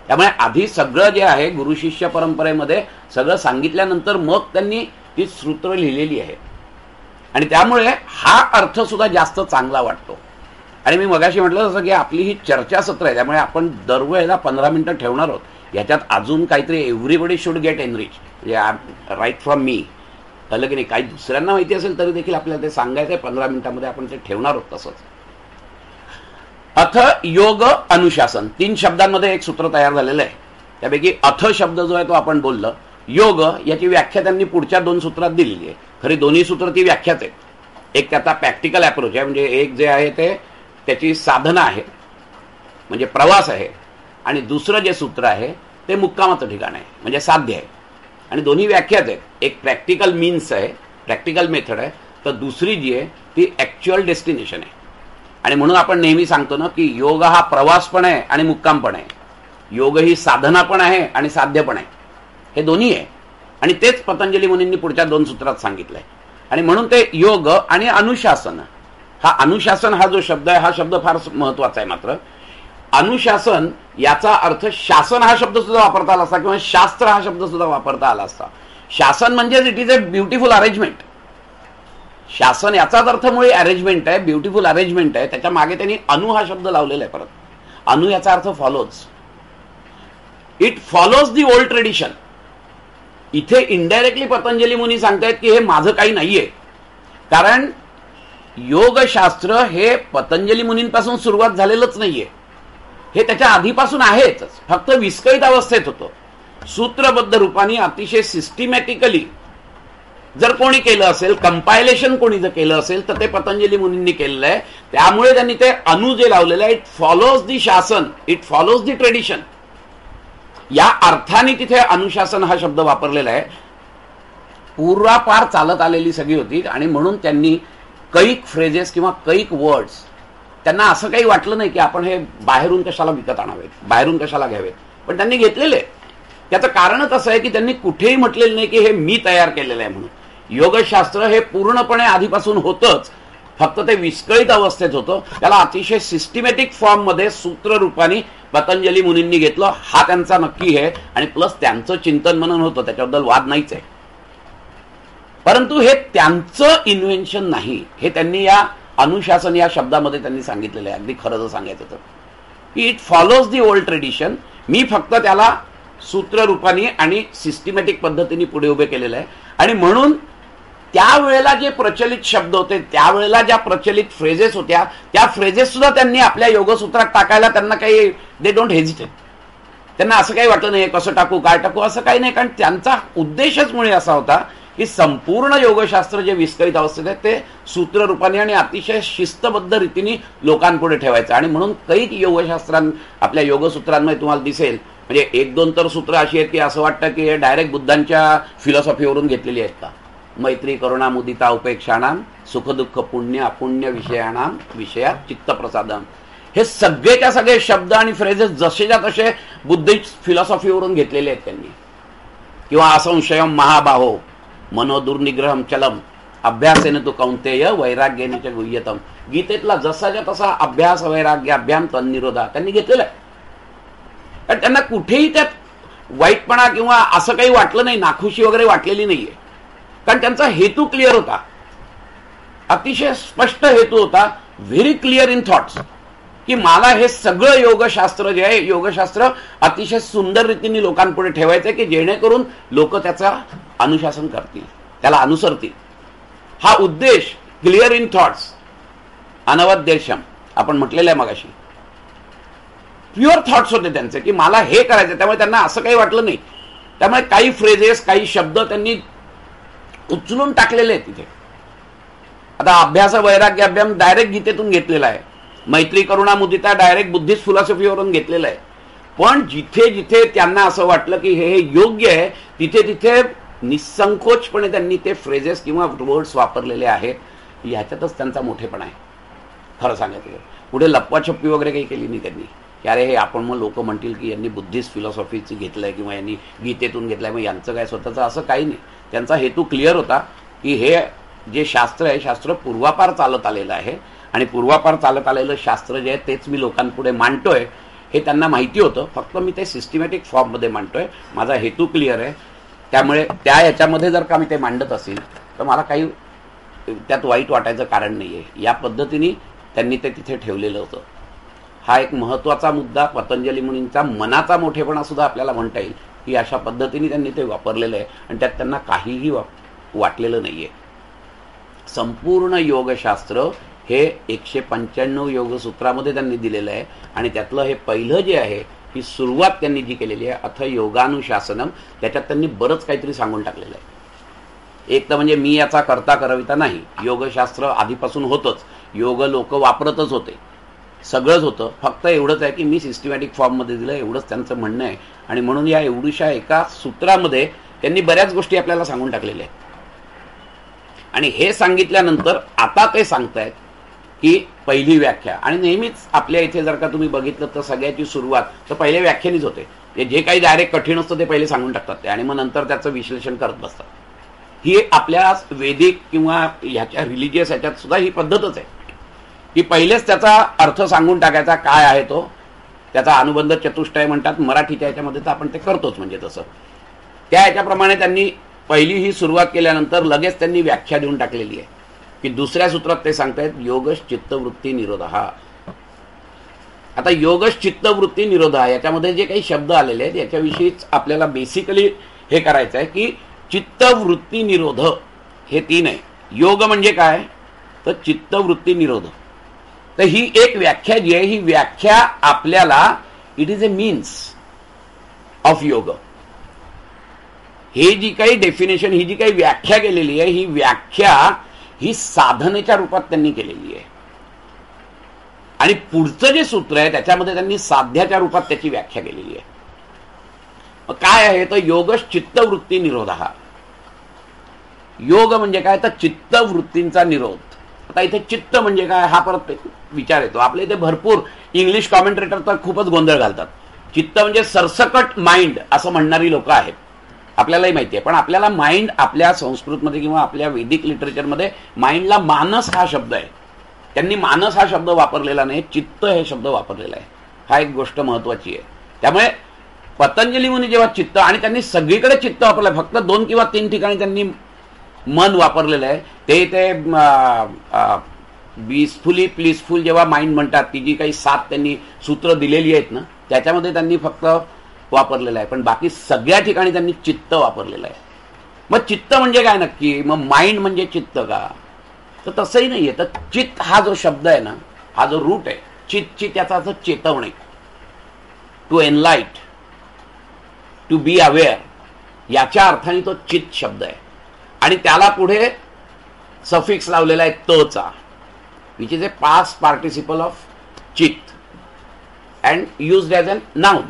त्यामुळे आधी सगळं जे आहे गुरु शिष्य परंपरेमध्ये सगळं सांगितल्यानंतर मग त्यांनी ती सूत्र लिहिलेली आहे, आणि त्यामुळे हा अर्थ सुद्धा जास्त चांगला वाटतो. आणि मी मगाशी म्हटलं जसं की आपली ही चर्चासत्र आहे, त्यामुळे आपण दरवेळेला 15 मिनिटं ठेवणार आहोत. याच्यात अजून काहीतरी एव्हरीबडी शुड गेट एनरिच, म्हणजे राईट फ्रॉम मी, कळलं की नाही. काही दुसऱ्यांना माहिती असेल तरी देखील आपल्याला ते सांगायचं आहे. 15 मिनिटांमध्ये आपण ते ठेवणार आहोत. तसंच अथ योग अनुशासन 3 शब्दांमध्ये एक सूत्र तयार झालेलं आहे. त्यापैकी अथ शब्द जो आहे तो आपण बोललो. योग याची व्याख्या त्यांनी पुढच्या 2 सूत्रात दिलेली आहे. खरी दोन्ही सूत्र ती व्याख्याच आहेत. एक त्याचा प्रॅक्टिकल अप्रोच आहे, म्हणजे एक जे आहे ते त्याची साधना आहे, म्हणजे प्रवास आहे, आणि दुसरं जे सूत्र आहे ते मुक्कामाचं ठिकाण आहे, म्हणजे साध्य आहे. आणि दोन्ही व्याख्याच आहेत. एक प्रॅक्टिकल मीन्स आहे, प्रॅक्टिकल मेथड आहे, तर दुसरी जी आहे ती ॲक्च्युअल डेस्टिनेशन आहे. आणि म्हणून आपण नेहमी सांगतो ना की योग हा प्रवास पण आहे आणि मुक्काम पण आहे. योग ही साधना पण आहे आणि साध्य पण आहे, हे दोन्ही आहे. आणि तेच पतंजली मुनींनी पुढच्या 2 सूत्रात सांगितलंय. आणि म्हणून ते योग आणि अनुशासन, हा अनुशासन हा जो शब्द आहे हा शब्द फार महत्वाचा आहे. मात्र अनुशासन याचा अर्थ शासन हा शब्द सुद्धा वापरता आला असता, किंवा शास्त्र हा शब्द सुद्धा वापरता आला असता. शासन म्हणजे it is a beautiful arrangement. शासन याचाच अर्थ मुळे अरेंजमेंट आहे, ब्युटिफुल अरेंजमेंट आहे. त्याच्या मागे त्यांनी अनु हा शब्द लावलेला आहे. परत अनु याचा अर्थ follows, it follows the old tradition. इथे इनडायरेक्टली पतंजली मुनी सांगतायत की हे माझं काही नाहीये, कारण योगशास्त्र हे पतंजली मुनींपासून सुरुवात झालेलंच नाहीये, हे त्याच्या आधीपासून आहेच, फक्त विस्कळीत अवस्थेत होतं. सूत्रबद्ध रूपाने अतिशय सिस्टमॅटिकली जर कोणी केलं असेल, कंपायलेशन कोणी जर केलं असेल तर ते पतंजली मुनींनी केलेलं आहे. त्यामुळे त्यांनी ते अणु जे लावलेलं आहे, इट फॉलोज दी शासन, इट फॉलोज दी ट्रेडिशन, या अर्थाने तिथे अनुशासन हा शब्द वापरलेला आहे. पूर्वापार चालत आलेली सगळी होती आणि म्हणून त्यांनी कैक फ्रेजेस किंवा कैक वर्ड्स, त्यांना असं काही वाटलं नाही की आपण हे बाहेरून कशाला विकत आणावेत, बाहेरून कशाला घ्यावेत, पण त्यांनी घेतलेले. त्याचं कारणच असं आहे की त्यांनी कुठेही म्हटलेलं नाही की हे मी तयार केलेलं आहे म्हणून. योगशास्त्र हे पूर्णपणे आधीपासून होतंच, फक्त ते विस्कळीत अवस्थेत होतं. त्याला अतिशय सिस्टमॅटिक फॉर्म मध्ये सूत्र रूपाने पतंजली मुनींनी घेतलं, हा त्यांचा नक्की आहे. आणि प्लस त्यांचं चिंतन मनन होतं, त्याच्याबद्दल वाद नाहीच आहे. परंतु हे त्यांचं इन्व्हेन्शन नाही, हे त्यांनी या अनुशासन या शब्दामध्ये त्यांनी सांगितलेलं आहे. अगदी खरं जर सांगायचं तर की it follows the old tradition, मी फक्त त्याला सूत्र रूपाने आणि सिस्टमॅटिक पद्धतीने पुढे उभे केलेलं आहे. आणि म्हणून त्यावेळेला जे प्रचलित शब्द होते, त्यावेळेला ज्या प्रचलित फ्रेजेस होत्या, त्या फ्रेजेस सुद्धा त्यांनी आपल्या योगसूत्रात टाकायला त्यांना काही, दे डोंट हेजिटेट, त्यांना असं काही वाटलं नाही कसं टाकू काय टाकू असं काही नाही. कारण त्यांचा उद्देशच मुळे असा होता की संपूर्ण योगशास्त्र जे विस्कळीत अवस्थेत आहे ते सूत्र रूपाने आणि अतिशय शिस्तबद्ध रीतीने लोकांपुढे ठेवायचं. आणि म्हणून कैक आपल्या योगसूत्रांमध्ये तुम्हाला दिसेल, म्हणजे एक दोन तर सूत्र अशी आहेत की असं वाटतं की हे डायरेक्ट बुद्धांच्या फिलॉसॉफीवरून घेतलेली आहेत का. मैत्री करुणा मुदिता उपेक्षाणाम सुखदुःख पुण्य अपुण्य विषयाणाम विषयात चित्तप्रसादम, हे सगळेच्या सगळे शब्द आणि फ्रेजेस जसेच्या तसे बुद्धिस्ट फिलॉसॉफीवरून घेतलेले आहेत त्यांनी. किंवा असंशयम महाबाहो मनोदुर्निग्रहम चलम अभ्यासेन तू कौंतेय वैराग्याने च गुह्यतम, गीतेतला जसाच्या तसा अभ्यास वैराग्य अभ्याम तन्निरोधा त्यांनी घेतलेला आहे. कारण त्यांना कुठेही त्यात वाईटपणा किंवा असं काही वाटलं नाही, नाखुशी वगैरे वाटलेली नाहीये. कारण त्यांचा हेतू क्लिअर होता, अतिशय स्पष्ट हेतू होता, व्हेरी क्लिअर इन थॉट्स, की मला हे सगळं योगशास्त्र जे आहे, योगशास्त्र अतिशय सुंदर रीतीने लोकांपुढे ठेवायचं की जेणेकरून लोक त्याचा अनुशासन करतील, त्याला अनुसरतील. हा उद्देश क्लिअर इन थॉट्स अनवद्देशम आपण म्हटलेलं आहे मगाशी. प्युअर थॉट्स होते त्यांचे की मला हे करायचं, त्यामुळे त्यांना असं काही वाटलं नाही. त्यामुळे काही फ्रेजेस काही शब्द त्यांनी उचलून टाकलेले आहेत तिथे. आता अभ्यास वैराग्य अभ्याम डायरेक्ट गीतेतून घेतलेला आहे, मैत्री करुणा मुदिता डायरेक्ट बुद्धिस्ट फिलॉसॉफीवरून घेतलेलं आहे. पण जिथे जिथे त्यांना असं वाटलं की हे योग्य आहे, तिथे तिथे निसंकोचपणे त्यांनी ते फ्रेजेस किंवा वर्ड्स वापरलेले आहेत. ह्याच्यातच त्यांचा मोठेपणा आहे खरं सांगायचं. पुढे लपवाछप्पी वगैरे काही केली नाही त्यांनी की अरे हे आपण मग लोक म्हणतील की यांनी बुद्धिस्ट फिलॉसॉफीची घेतलंय किंवा यांनी गीतेतून घेतलंय मग यांचं काय स्वतःचं, असं काही नाही. त्यांचा हेतू क्लिअर होता की हे जे शास्त्र आहे, शास्त्र पूर्वापार चालत आलेलं आहे आणि पूर्वापार चालत आलेलं शास्त्र जे आहे तेच मी लोकांपुढे मांडतोय, हे त्यांना माहिती होतं. फक्त मी ते सिस्टमॅटिक फॉर्ममध्ये मांडतोय, माझा हेतू क्लिअर आहे. त्यामुळे त्या ह्याच्यामध्ये जर का मी ते मांडत असेल तर मला काही त्यात वाईट वाटायचं कारण नाही आहे. या पद्धतीने त्यांनी ते तिथे ठेवलेलं होतं. हा एक महत्त्वाचा मुद्दा, पतंजली मुनींचा मनाचा मोठेपणा सुद्धा आपल्याला म्हणता येईल की अशा पद्धतीने त्यांनी ते वापरलेलं आहे आणि त्यात त्यांना काहीही वाटलेलं नाही आहे. संपूर्ण योगशास्त्र हे 195 योगसूत्रामध्ये त्यांनी दिलेलं आहे आणि त्यातलं हे पहिलं जे आहे ही सुरुवात त्यांनी जी केलेली आहे अथ योगानुशासनम, त्याच्यात त्यांनी बरंच काहीतरी सांगून टाकलेलं आहे. एक तर म्हणजे मी याचा करता करविता नाही, योगशास्त्र आधीपासून होतंच, योग लोक वापरतच होते, सगळंच होतं. फक्त एवढंच आहे की मी सिस्टमॅटिक फॉर्ममध्ये दिलं, एवढंच त्यांचं म्हणणं आहे. आणि म्हणून या एवढ्याशा एका सूत्रामध्ये त्यांनी बऱ्याच गोष्टी आपल्याला सांगून टाकलेल्या आहेत. आणि हे सांगितल्यानंतर आता ते सांगतायत की पहिली व्याख्या. आणि नेहमीच आपल्या इथे जर का तुम्ही बघितलं तर सगळ्याची सुरुवात तर पहिल्या व्याख्यानेच होते. जे काही डायरेक्ट कठीण असतं ते पहिले सांगून टाकतात ते आणि मग नंतर त्याचं विश्लेषण करत बसतात. ही आपल्या वेदिक किंवा ह्याच्या रिलिजियस ह्याच्यात सुद्धा ही पद्धतच आहे की पहिलेच त्याचा अर्थ सांगून टाकायचा, काय आहे तो, त्याचा अनुबंध चतुष्टय म्हणतात मराठीच्या ह्याच्यामध्ये, तर आपण ते करतोच. म्हणजे तसं त्या ह्याच्याप्रमाणे त्यांनी पहिली ही सुरुवात केल्यानंतर लगेच त्यांनी व्याख्या देऊन टाकलेली आहे की दुसऱ्या सूत्रात ते सांगतायत योगश चित्तवृत्ती निरोधा. आता योगश चित्तवृत्ती निरोधा याच्यामध्ये जे काही शब्द आलेले आहेत याच्याविषयीच आपल्याला बेसिकली हे करायचं आहे की चित्तवृत्ती निरोध हे 3 आहे. योग म्हणजे काय, तर चित्तवृत्ती निरोध. तर ही एक व्याख्या जी आहे, ही व्याख्या आपल्याला it is a means of योग. हे जी काही डेफिनेशन, ही जी काही व्याख्या केलेली आहे, ही व्याख्या ही साधनेच्या रूपात त्यांनी केलेली आहे. आणि पुढचं जे सूत्र आहे त्याच्यामध्ये त्यांनी साध्याच्या रूपात त्याची व्याख्या केलेली आहे. मग काय आहे तर योग चित्तवृत्ती निरोध. हा योग म्हणजे काय तर चित्तवृत्तींचा निरोध. आता इथे चित्त म्हणजे काय हा परत विचार येतो. आपल्या इथे भरपूर इंग्लिश कॉमेंट्रेटर तर खूपच गोंधळ घालतात. चित्त म्हणजे सरसकट माइंड असं म्हणणारी लोक आहेत, आपल्यालाही माहिती आहे. पण आपल्याला माइंड आपल्या संस्कृतमध्ये किंवा आपल्या वैदिक लिटरेचरमध्ये माइंडला मानस हा शब्द आहे. त्यांनी मानस हा शब्द वापरलेला नाही, चित्त हे शब्द वापरलेला आहे. हा एक गोष्ट महत्वाची आहे. त्यामुळे पतंजली मुनी जेव्हा चित्त, आणि त्यांनी सगळीकडे चित्त वापरलंय, फक्त 2 किंवा 3 ठिकाणी त्यांनी मन वापरलेलं आहे. ते बीसफुली प्लीसफुल जेव्हा माइंड म्हणतात, ती जी काही 7 त्यांनी सूत्र दिलेली आहेत ना, त्याच्यामध्ये त्यांनी फक्त वापरलेलं आहे. पण बाकी सगळ्या ठिकाणी त्यांनी चित्त वापरलेलं आहे. मग चित्त म्हणजे काय नक्की? मग माइंड म्हणजे चित्त का? तर तसंही नाहीये. तर चित्त हा जो शब्द आहे ना, हा जो रूट आहे चित्तची, त्याचा अर्थ चेतवणे, to enlighten, to be aware, याच्या अर्थाने तो चित्त शब्द आहे. आणि त्याला पुढे सफिक्स लावलेला आहे तचा, which is a past participle of chitta and used as a noun,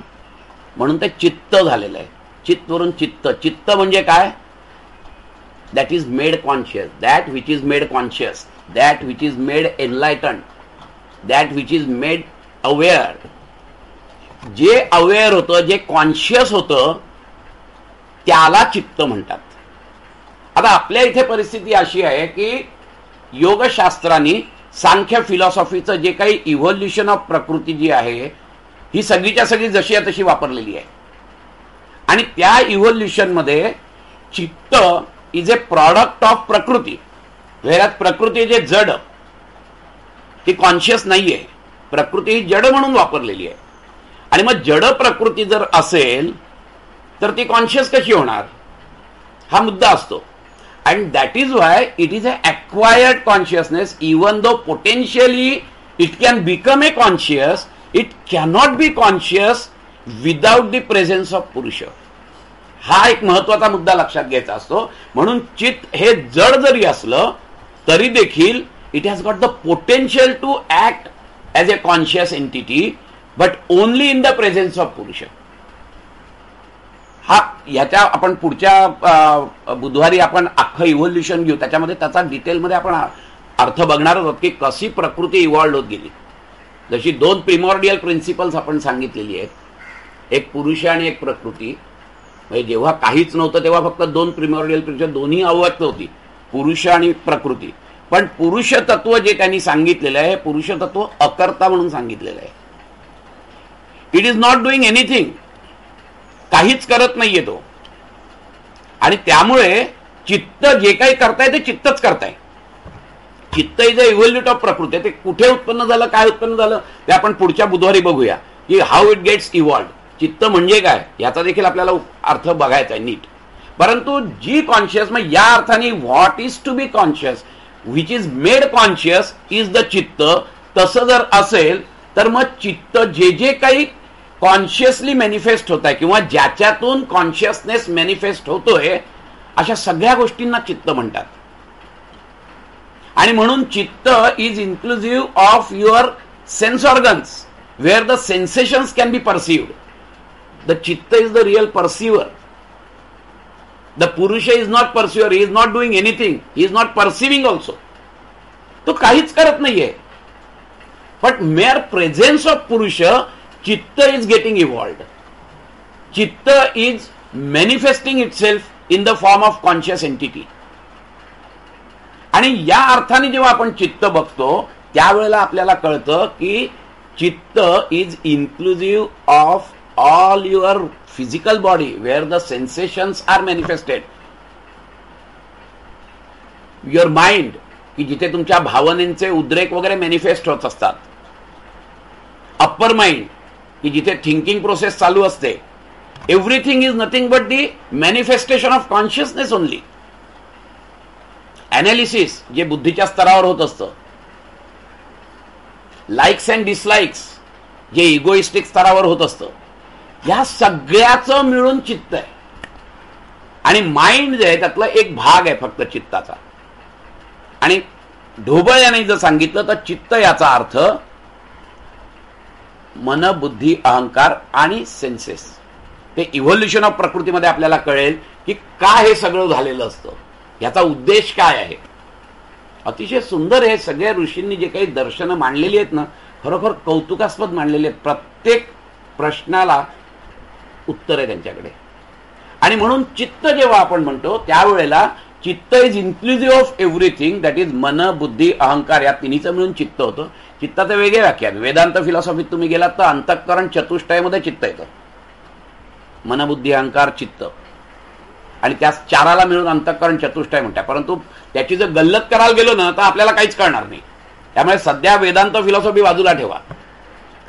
म्हणून ते चित्त झालेलं आहे. चित्तवरून चित्त. चित्त म्हणजे काय? That is made conscious, that which is made conscious, that which is made enlighten, that which is made aware. जे अवेअर होतं, जे कॉन्शियस होतं, त्याला चित्त म्हणतात. आता आपल्या इथे परिस्थिती अशी आहे की योगशास्त्रांनी सांख्य फिलॉसॉफीचं जे काही इव्होल्युशन ऑफ प्रकृती जी आहे, ही सगळीच्या सगळी जशी आहे तशी वापरलेली आहे. आणि त्या इव्होल्युशनमध्ये चित्त इज ए प्रॉडक्ट ऑफ प्रकृती, वेळात प्रकृती जे जड, ती कॉन्शियस नाहीये. प्रकृती ही जड म्हणून वापरलेली आहे. आणि मग जड प्रकृती जर असेल तर ती कॉन्शियस कशी होणार, हा मुद्दा असतो. And that is why it is a acquired consciousness. Even though potentially it can become a conscious, it cannot be conscious without the presence of purusha. हा एक महत्वाचा मुद्दा लक्षात घ्यायचा असतो. म्हणून चित्त हे जड जरी असलं तरी देखील it has got the potential to act as a conscious entity, but only in the presence of purusha. हा ह्याच्या आपण पुढच्या बुधवारी आपण अख्खं इव्होल्युशन घेऊ, त्याच्यामध्ये त्याचा डिटेलमध्ये आपण अर्थ बघणार आहोत की कशी प्रकृती इव्हॉल्व होत गेली. जशी 2 प्रिमॉर्डियल प्रिन्सिपल्स आपण सांगितलेली आहेत, एक पुरुष आणि एक प्रकृती. म्हणजे जेव्हा काहीच नव्हतं तेव्हा फक्त 2 प्रिमॉर्डियल प्रिन्सिपल, दोन्ही अव्यक्त होती, पुरुष आणि प्रकृती. पण पुरुष तत्व जे त्यांनी सांगितलेलं आहे, पुरुष तत्व अकर्ता म्हणून सांगितलेलं आहे. It is not doing anything, काहीच करत नाहीये तो. आणि त्यामुळे चित्त जे काही करताय ते चित्तच करताय. चित्त इज अ इव्होल्यूट ऑफ प्रकृती. ते कुठे उत्पन्न झालं, काय उत्पन्न झालं, ते आपण पुढच्या बुधवारी बघूया की हाऊ इट गेट्स इव्हॉल्व्ड. चित्त म्हणजे काय याचा देखील आपल्याला अर्थ बघायचा आहे नीट. परंतु जी कॉन्शियस, मग या अर्थाने what is to be conscious, which is made conscious is the chitta. तसं जर असेल तर मग चित्त जे जे काही कॉन्शियसली मॅनिफेस्ट होत आहे किंवा ज्याच्यातून कॉन्शियसनेस मॅनिफेस्ट होतोय, अशा सगळ्या गोष्टींना चित्त म्हणतात. आणि म्हणून chitta is inclusive of your sense organs where the sensations can be perceived. The chitta is the real perceiver. The purusha is not perceiver, he is not doing anything, he is not perceiving also. तो काहीच करत नाहीये. But mayor presence of पुरुष, चित्त is getting evolved. Chitta is manifesting itself in the form of conscious entity. आणि या अर्थाने जेव्हा आपण चित्त बघतो त्यावेळेला आपल्याला कळतं की chitta is inclusive of all your physical body where the sensations are manifested. Your mind, की जिथे तुमच्या भावनेचे उद्रेक वगैरे मॅनिफेस्ट होत असतात. अप्पर माइंड, की जिथे थिंकिंग प्रोसेस चालू असते. Everything is nothing but the manifestation of consciousness only. Analysis जे बुद्धीच्या स्तरावर होत असतं, लाईक्स अँड डिसलाईक्स जे इगोइस्टिक स्तरावर होत असतं, या सगळ्याचं मिळून चित्त आहे. आणि माइंड जे आहे त्यातला एक भाग आहे फक्त चित्ताचा. आणि ढोबळ याने जर सांगितलं तर चित्त याचा अर्थ मन, बुद्धी, अहंकार आणि सेन्सेस. ते इव्होल्युशन ऑफ प्रकृतीमध्ये आपल्याला कळेल की का हे सगळं झालेलं असतं, याचा उद्देश काय आहे. अतिशय सुंदर हे सगळ्या ऋषींनी जे काही दर्शनं मांडलेली आहेत ना, खरोखर कौतुकास्पद मांडलेली आहेत. प्रत्येक प्रश्नाला उत्तर आहे त्यांच्याकडे. आणि म्हणून चित्त जेव्हा आपण म्हणतो त्यावेळेला चित्त is inclusive of everything, that is मन, बुद्धी, अहंकार, या तिन्हीचं मिळून चित्त होतं. चित्ताचं वेगळे व्याख्यान वेदांत फिलॉसॉफीत तुम्ही गेलात तर अंतःकरण चतुष्टयमध्ये चित्त येतं. मन, बुद्धी, अहंकार, चित्त, आणि त्या चाराला मिळून अंतःकरण चतुष्टय म्हणतात. परंतु त्याची जर गल्लत करायला गेलो ना तर आपल्याला काहीच कळणार नाही. त्यामुळे सध्या वेदांत फिलॉसॉफी बाजूला ठेवा,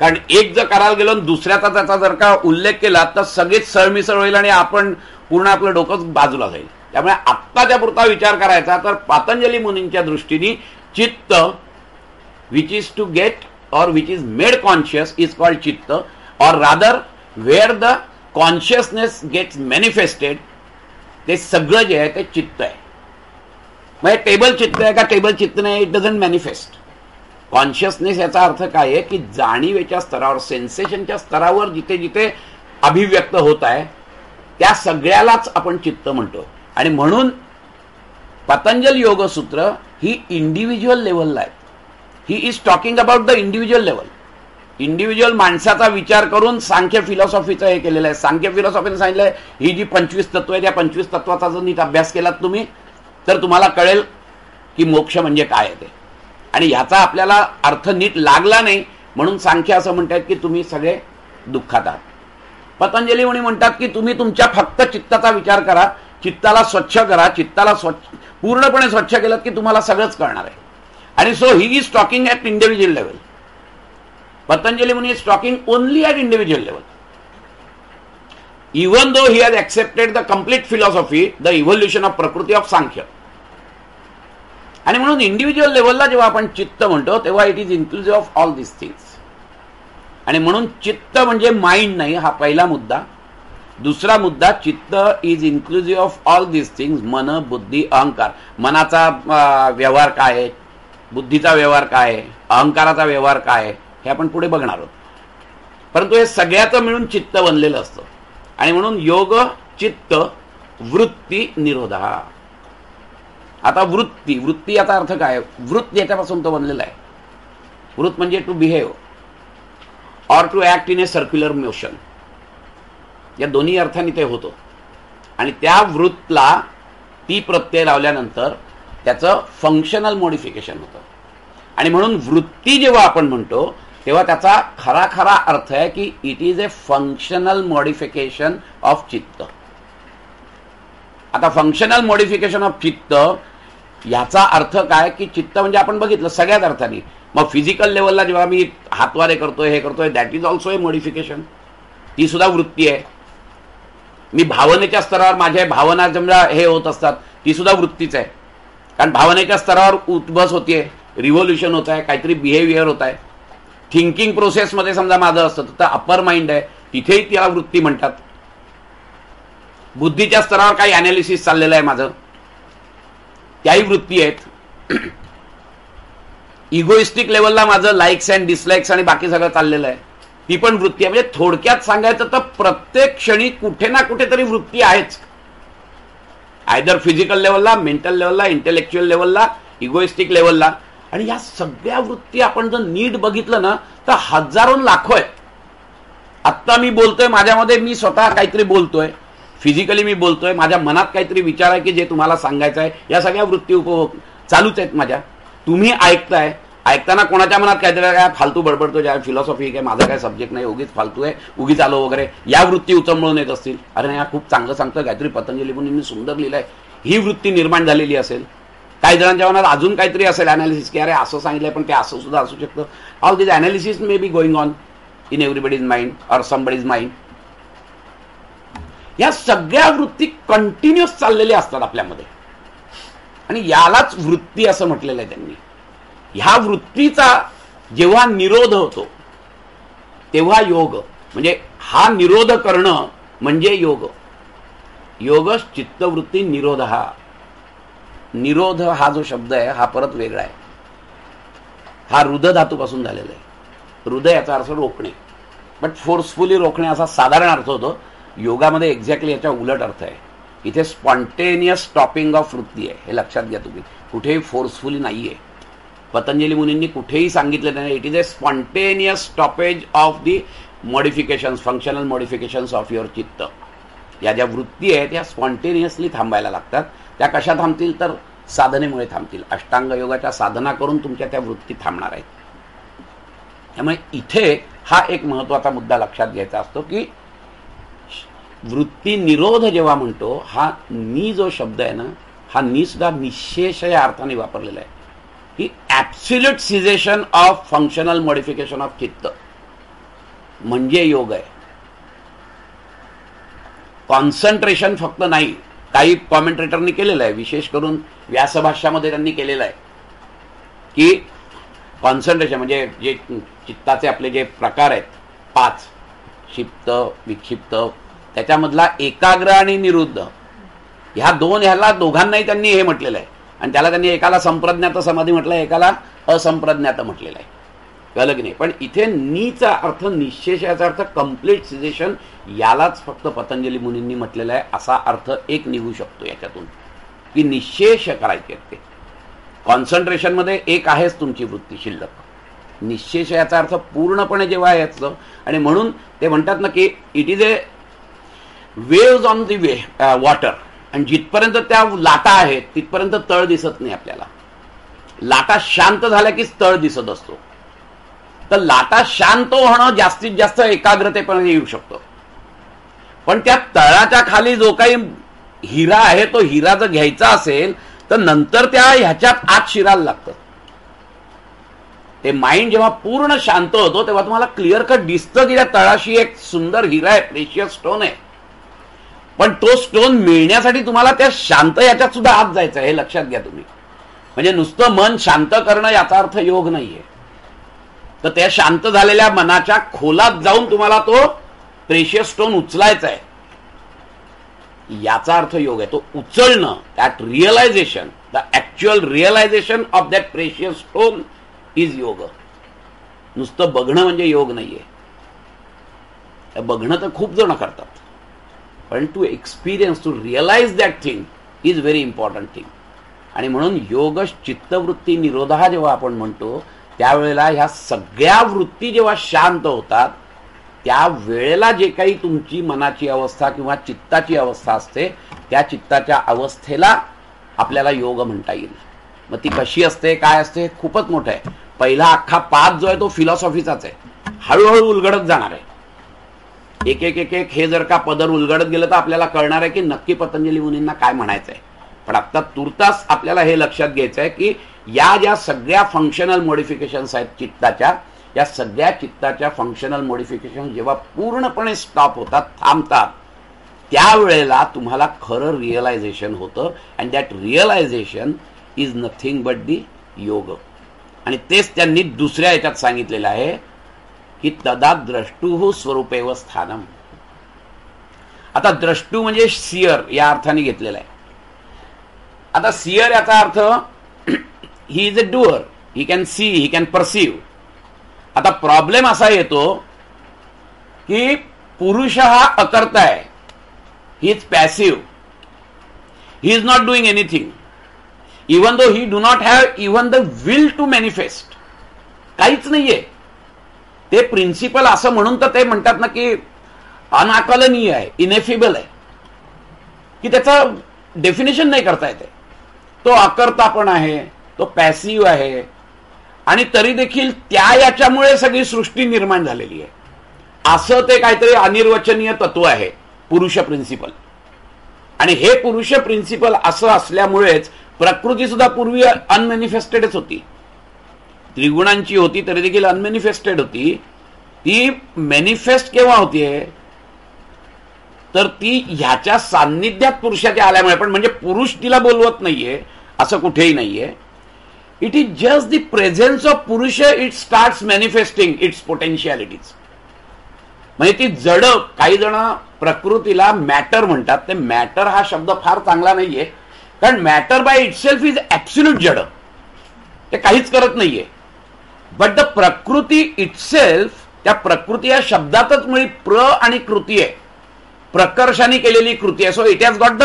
कारण एक जर करायला गेलो दुसऱ्याचा त्याचा जर का उल्लेख केला तर सगळेच सरमिसळ होईल आणि आपण पूर्ण आपलं डोकं बाजूला जाईल. त्यामुळे आत्ताच्या पुरता विचार करायचा तर पतंजली मुनींच्या दृष्टीने chitta which is to get or which is made conscious is called chitta, or rather where the consciousness gets manifested, ते सगळं जे आहे ते चित्त आहे. म्हणजे टेबल चित्त आहे का टेबल चित्त नाही, इट डझंट मॅनिफेस्ट. कॉन्शियसनेस याचा अर्थ काय आहे की जाणीवेच्या स्तरावर, सेन्सेशनच्या स्तरावर जिथे जिथे अभिव्यक्त होत आहे त्या सगळ्यालाच आपण चित्त म्हणतो. आणि म्हणून पतंजल योगसूत्र ही इंडिव्हिज्युअल लेवलला आहे. He is talking about the individual level. Individual माणसाचा विचार करून सांख्य फिलॉसॉफीचं हे केलेलं आहे. सांख्य फिलॉसॉफीने सांगितलंय ही जी 25 तत्व आहे त्या 25 तत्वाचा जर नीट अभ्यास केलात तुम्ही तर तुम्हाला कळेल की मोक्ष म्हणजे काय आहे ते. आणि ह्याचा आपल्याला अर्थ नीट लागला नाही म्हणून सांख्य असं म्हणतात की तुम्ही सगळे दुःखात आहात. पतंजली मुनी म्हणतात की तुम्ही तुमच्या फक्त चित्ताचा विचार करा, चित्ताला स्वच्छ करा, चित्ताला पूर्णपणे स्वच्छ केलं की तुम्हाला सगळंच कळणार आहे. आणि so he is talking at individual level. Patanjali Muni is talking only at individual level. Even though he has accepted the complete philosophy, the evolution of Prakriti of Samkhya. आणि म्हणून इंडिव्हिज्युअल लेवलला जेव्हा आपण चित्त म्हणतो तेव्हा it is inclusive of all this things. आणि म्हणून चित्त म्हणजे माइंड नाही, हा पहिला मुद्दा. दुसरा मुद्दा, चित्त is inclusive of all this things, मन, बुद्धी, अहंकार. मनाचा व्यवहार काय आहे, बुद्धीचा व्यवहार काय आहे, अहंकाराचा व्यवहार काय आहे हे आपण पुढे बघणार आहोत. परंतु हे सगळ्याचं मिळून चित्त बनलेलं असतं. आणि म्हणून योग, चित्त, वृत्ती, निरोधा. आता वृत्ती, वृत्ती याचा अर्थ काय? वृत्त याच्यापासून तो बनलेला आहे. वृत्त म्हणजे टू बिहेव और to act in a circular motion, या दोन्ही अर्थाने ते होतं. आणि त्या वृत्तला ती प्रत्यय लावल्यानंतर त्याचं फंक्शनल मॉडिफिकेशन होतं. आणि म्हणून वृत्ती जेव्हा आपण म्हणतो तेव्हा त्याचा खरा खरा अर्थ आहे की it is a functional modification of चित्त. आता फंक्शनल मॉडिफिकेशन ऑफ चित्त याचा अर्थ काय की चित्त म्हणजे आपण बघितलं सगळ्याच अर्थाने. मग फिजिकल लेवलला जेव्हा मी हातवारे करतोय, हे करतोय, that is also a modification, ती सुद्धा वृत्ती आहे. मी भावनेच्या स्तरावर माझ्या भावना समजा हे होत असतात, ती सुद्धा वृत्तीच आहे. कारण भावनेच्या स्तरावर उद्भस होतीये, रिव्होल्युशन होत आहे, काहीतरी बिहेवियर होत आहे. थिंकिंग प्रोसेसमध्ये समजा माझं असतं तर अपर माइंड आहे, तिथेही त्याला वृत्ती म्हणतात. बुद्धीच्या स्तरावर काही अनालिसिस चाललेलं आहे माझं, त्याही वृत्ती आहेत. इगोइस्टिक लेवलला माझं लाईक्स अँड डिसलाईक्स आणि बाकी सगळं चाललेलं आहे, ती पण वृत्ती आहे. म्हणजे थोडक्यात सांगायचं तर प्रत्येक क्षणी कुठे ना कुठेतरी वृत्ती आहेच. आयदर फिजिकल लेवलला, मेंटल लेवलला, इंटेलेक्च्युअल लेवलला, इगोइस्टिक लेवलला. आणि या सगळ्या वृत्ती आपण जर नीट बघितलं ना तर हजारो लाखो आहेत. आत्ता मी बोलतोय, माझ्यामध्ये मी स्वतः काहीतरी बोलतोय, फिजिकली मी बोलतोय, माझ्या मनात काहीतरी विचार आहे की जे तुम्हाला सांगायचं आहे. या सगळ्या वृत्ती उपभोग चालूच आहेत माझ्या. तुम्ही ऐकताय, ऐकताना कोणाच्या मनात काहीतरी काय फालतू बडबडतो, ज्या फिलॉसॉफी काय माझा काय सब्जेक्ट नाही, उगीच फालतू आहे, उगीच आलो वगैरे, या वृत्ती उचंबळून येत असतील. अरे नाही, खूप चांगलं सांगतोय, काहीतरी पतंजली मुनींनी सुंदर लिहिलंय, ही वृत्ती निर्माण झालेली असेल. काही जणांच्या मनात अजून काहीतरी असेल अनालिसिस की अरे असं सांगितलंय पण ते असं सुद्धा असू शकतं. All this analysis may be going on in everybody's mind or somebody's mind. या सगळ्या वृत्ती कंटिन्युअस चाललेल्या असतात आपल्यामध्ये. आणि यालाच वृत्ती असं म्हटलेलं आहे त्यांनी. ह्या वृत्तीचा जेव्हा निरोध होतो तेव्हा योग, म्हणजे हा निरोध करणं म्हणजे योग. योग चित्तवृत्ती निरोध. हा निरोध हा जो शब्द आहे हा परत वेगळा आहे. हा रुध धातूपासून झालेला आहे. रुध याचा अर्थ रोखणे, बट फोर्सफुली रोखणे असा साधारण अर्थ होतो. योगामध्ये एक्झॅक्टली याच्या उलट अर्थ आहे. इथे स्पॉन्टेनियस स्टॉपिंग ऑफ वृत्ती आहे, हे लक्षात घ्या तुम्ही. कुठेही फोर्सफुली नाही आहे. पतंजली मुनींनी कुठेही सांगितलं नाही it is a spontaneous stoppage of the modifications, functional modifications of your चित्त. या ज्या वृत्ती आहेत त्या स्पॉन्टेनियसली थांबायला लागतात. त्या कशा थांबतील तर साधनेमुळे थांबतील. अष्टांग योगाच्या साधना करून तुमच्या त्या वृत्ती थांबणार आहेत. त्यामुळे इथे हा एक महत्वाचा मुद्दा लक्षात घ्यायचा असतो की वृत्ती निरोध जेव्हा म्हणतो, हा नी जो शब्द आहे ना, हा नी सुद्धा निशेष या अर्थाने वापरलेला आहे की absolute caseation of functional modification of चित्त म्हणजे योग आहे. कॉन्सन्ट्रेशन फक्त नाही. काही कॉमेंट्रेटरनी केलेलं आहे, विशेष करून व्यासभाष्यामध्ये त्यांनी केलेलं आहे की कॉन्सन्ट्रेशन म्हणजे जे चित्ताचे आपले जे प्रकार आहेत 5, क्षिप्त विक्षिप्त, त्याच्यामधला एकाग्र आणि निरुद्ध, ह्याला दोघांनाही त्यांनी हे म्हटलेलं आहे. आणि त्याला त्यांनी एकाला संप्रज्ञात समाधी म्हटलं, एकाला असंप्रज्ञात म्हटलेलं आहे. कळलं की नाही? पण इथे नीचा अर्थ निशेष, याचा अर्थ कम्प्लीट सिजेशन, यालाच फक्त पतंजली मुनींनी म्हटलेला आहे. असा अर्थ एक निघू शकतो याच्यातून की निशेष करायचे ते. कॉन्सन्ट्रेशनमध्ये एक आहेच तुमची वृत्ती शिल्लक. निशेष याचा अर्थ पूर्णपणे जेव्हा याचं, आणि म्हणून ते म्हणतात ना की it is a waves on the water, आणि जिथपर्यंत त्या लाटा आहेत तिथपर्यंत तळ दिसत नाही आपल्याला. लाटा शांत झाल्या की तळ दिसत असतो. तर लाटा शांत होणं जास्तीत जास्त एकाग्रतेपर्यंत येऊ शकतो. पण त्या तळाच्या खाली जो काही हिरा आहे तो हिरा जर घ्यायचा असेल तर नंतर त्या ह्याच्यात आत शिरायला लागतं. ते माइंड जेव्हा पूर्ण शांत होतो तेव्हा तुम्हाला क्लिअर कट दिसतं की त्या तळाशी एक सुंदर हिरा आहे, प्रेशियस स्टोन आहे. पण तो स्टोन मिळण्यासाठी तुम्हाला त्या शांत याच्यात सुद्धा आत जायचं आहे, हे लक्षात घ्या तुम्ही. म्हणजे नुसतं मन शांत करणं याचा अर्थ योग नाहीये. तर त्या शांत झालेल्या मनाच्या खोलात जाऊन तुम्हाला तो प्रेशियस स्टोन उचलायचा आहे, याचा अर्थ योग आहे. तो उचलणं, that realization, the actual realization of that precious stone is yoga. नुसतं बघणं म्हणजे योग नाहीये. बघणं तर खूप जण करतात, पण to experience, to realize that thing is very important thing. आणि म्हणून योग चित्तवृत्ती निरोधा जेव्हा आपण म्हणतो त्यावेळेला ह्या सगळ्या वृत्ती जेव्हा शांत होतात त्या वेळेला जे काही तुमची मनाची अवस्था किंवा चित्ताची अवस्था असते त्या चित्ताच्या अवस्थेला आपल्याला योग म्हणता येईल. मग ती कशी असते, काय असते, खूपच मोठं आहे. पहिला अख्खा पाठ जो आहे तो फिलॉसॉफीचाच आहे, हळूहळू उलगडत जाणार आहे. एक एक एक एक हे जर का पदर उलगडत गेलं तर आपल्याला कळणार आहे की नक्की पतंजली मुनींना काय म्हणायचं आहे. पण आता तुर्तास आपल्याला हे लक्षात घ्यायचं आहे की या ज्या सगळ्या फंक्शनल मॉडिफिकेशन्स आहेत चित्ताच्या, या सगळ्या चित्ताच्या फंक्शनल मॉडिफिकेशन जेव्हा पूर्णपणे स्टॉप होतात, थांबतात, त्यावेळेला तुम्हाला खरं रिअलायझेशन होतं. And that realization is nothing but the yoga. आणि तेच त्यांनी दुसऱ्या याच्यात सांगितलेलं आहे की तदा द्रष्टुः स्वरूपेव स्थानम. आता द्रष्टू म्हणजे सियर या अर्थाने घेतलेला आहे. आता सियर याचा अर्थ he is a doer, he can see, he can perceive. आता प्रॉब्लेम असा येतो की पुरुष हा अकर्ता आहे, he is passive, he is not doing anything, even though he do not have even the will to manifest. काहीच नाहीये. ते प्रिन्सिपल असं म्हणून तर ते म्हणतात ना की अनाकलनीय आहे, इनेफिबल आहे, की त्याचं डेफिनेशन नाही करता येते. तो अकर्ता पण आहे, तो पॅसिव्ह आहे, आणि तरी देखील त्या याच्यामुळे सगळी सृष्टी निर्माण झालेली आहे. असं ते काहीतरी अनिर्वचनीय तत्व आहे पुरुष प्रिन्सिपल. आणि हे पुरुष प्रिन्सिपल असं असल्यामुळेच प्रकृती सुद्धा पूर्वी अनमॅनिफेस्टेडच होती. त्रिगुणांची होती तरी देखील अनमॅनिफेस्टेड होती. ती मॅनिफेस्ट केव्हा होतीये तर ती ह्याच्या सान्निध्यात पुरुषाच्या आल्यामुळे. पण म्हणजे पुरुष तिला बोलवत नाहीये असं कुठेही नाहीये. It is just the presence of पुरुष, इट स्टार्ट्स मॅनिफेस्टिंग इट्स पोटेन्शियालिटीज. म्हणजे ती जड, काही जण प्रकृतीला मॅटर म्हणतात. ते मॅटर हा शब्द फार चांगला नाहीये, कारण matter by itself is absolute जड, ते काहीच करत नाहीये. बट द प्रकृती इटसेल्फ, त्या प्रकृती या शब्दातच मुळी प्र आणि कृती आहे, प्रकर्षाने केलेली कृती आहे. So it has got the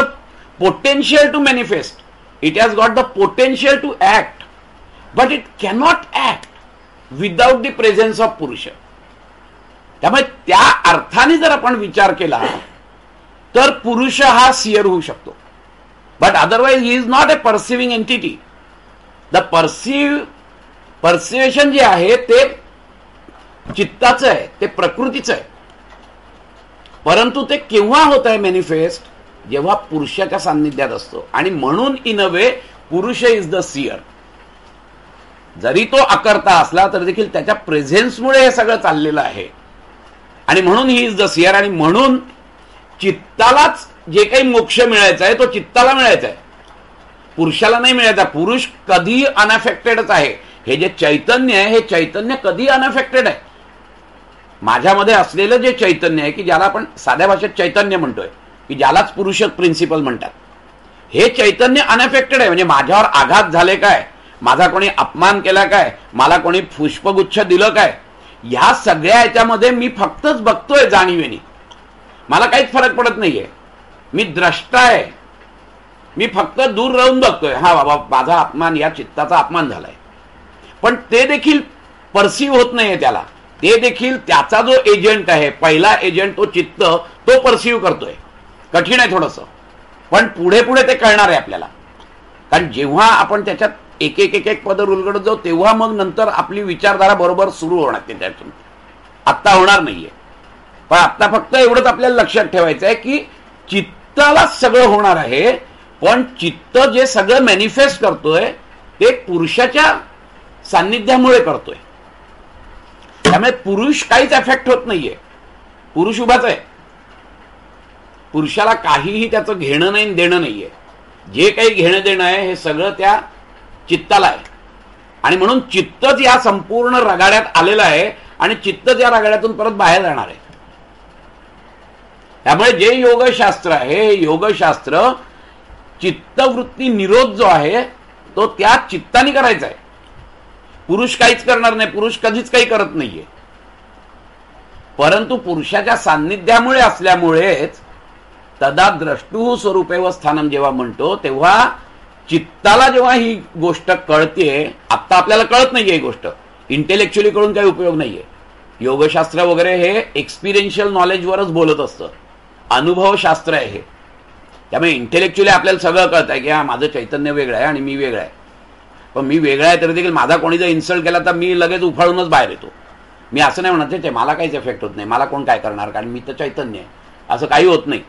potential to manifest, it has got the potential to act, but it cannot act without the presence of Purusha. त्यामुळे त्या अर्थाने जर आपण विचार केला तर पुरुष हा सियर होऊ शकतो. But otherwise he is not a perceiving entity. The perceivation जे आहे ते चित्ताचं आहे, ते प्रकृतीचं आहे. परंतु ते केव्हा होत आहे मॅनिफेस्ट? जेव्हा पुरुषाच्या सान्निध्यात असतो. आणि म्हणून इन अ वे पुरुष इज द सियर. जरी तो अकर्ता असला तरी देखील त्याच्या प्रेझेन्समुळे हे सगळं चाललेलं आहे. आणि म्हणून ही इज द सियर. आणि म्हणून चित्तालाच जे काही मोक्ष मिळायचा आहे तो चित्ताला मिळायचा आहे, पुरुषाला नाही मिळायचा. पुरुष कधी अनअफेक्टेडच आहे. हे जे चैतन्य आहे हे चैतन्य कधी अनअफेक्टेड आहे. माझ्यामध्ये असलेलं जे चैतन्य आहे, की ज्याला आपण साध्या भाषेत चैतन्य म्हणतोय, की ज्यालाच पुरुष प्रिन्सिपल म्हणतात, हे चैतन्य अनअफेक्टेड आहे. म्हणजे माझ्यावर आघात झाले काय, माझा कोणी अपमान केला काय, मला कोणी पुष्पगुच्छ दिलं काय, या सगळ्या याच्यामध्ये मी फक्तच बघतोय जाणीवेनी. मला काहीच फरक पडत नाहीये. मी द्रष्टा आहे, मी फक्त दूर राहून बघतोय. हा बाबा, माझा अपमान, या चित्ताचा अपमान झालाय. पण ते देखील परसिव्ह होत नाहीये त्याला. ते देखील त्याचा जो एजंट आहे, पहिला एजंट तो चित्त, तो परसिव्ह करतोय. कठीण आहे थोडंसं, पण पुढे पुढे ते कळणार आहे आपल्याला. कारण जेव्हा आपण त्याच्यात एक एक एक एक पद उलगडत जाऊ तेव्हा मग नंतर आपली विचारधारा बरोबर सुरू होणार. त्याच्यातून आत्ता होणार नाहीये. पण आत्ता फक्त एवढंच आपल्याला लक्षात ठेवायचं आहे की चित्तालाच सगळं होणार आहे. पण चित्त जे सगळं मॅनिफेस्ट करतोय ते पुरुषाच्या सान्निध्यामुळे करतोय. त्यामुळे पुरुष काहीच एफेक्ट होत नाहीये. पुरुष उभाच आहे. पुरुषाला काहीही त्याचं घेणं नाही, देणं नाहीये. जे काही घेणं देणं आहे हे सगळं त्या चित्ताला आहे. आणि म्हणून चित्तच या संपूर्ण रगाड्यात आलेलं आहे आणि चित्तच या रगाड्यातून परत बाहेर जाणार आहे. त्यामुळे जे योगशास्त्र आहे, हे योगशास्त्र चित्तवृत्ती निरोध जो आहे तो त्या चित्ताने करायचा आहे. पुरुष काहीच करणार नाही. पुरुष कधीच काही करत नाहीये. परंतु पुरुषाच्या सान्निध्यामुळे असल्यामुळेच तदा द्रष्टु स्वरूपेव स्थानम जेव्हा म्हणतो तेव्हा चित्ताला जेव्हा ही गोष्ट कळते. आत्ता आपल्याला कळत नाहीये ही गोष्ट, इंटेलेक्च्युअली कळून काही उपयोग नाहीये. योगशास्त्र वगैरे हे एक्सपिरियन्शियल नॉलेजवरच बोलत असतं, अनुभवशास्त्र आहे हे. त्यामुळे इंटेलेक्च्युअली आपल्याला सगळं कळत आहे की हा माझं चैतन्य वेगळं आहे आणि मी वेगळं आहे. पण मी वेगळा आहे तरी देखील माझा कोणी जर इन्सल्ट केला तर मी लगेच उफाळूनच बाहेर येतो. मी असं नाही म्हणत ते मला काहीच इफेक्ट होत नाही, मला कोण काय करणार, कारण मी तर चैतन्य आहे. असं काही होत नाही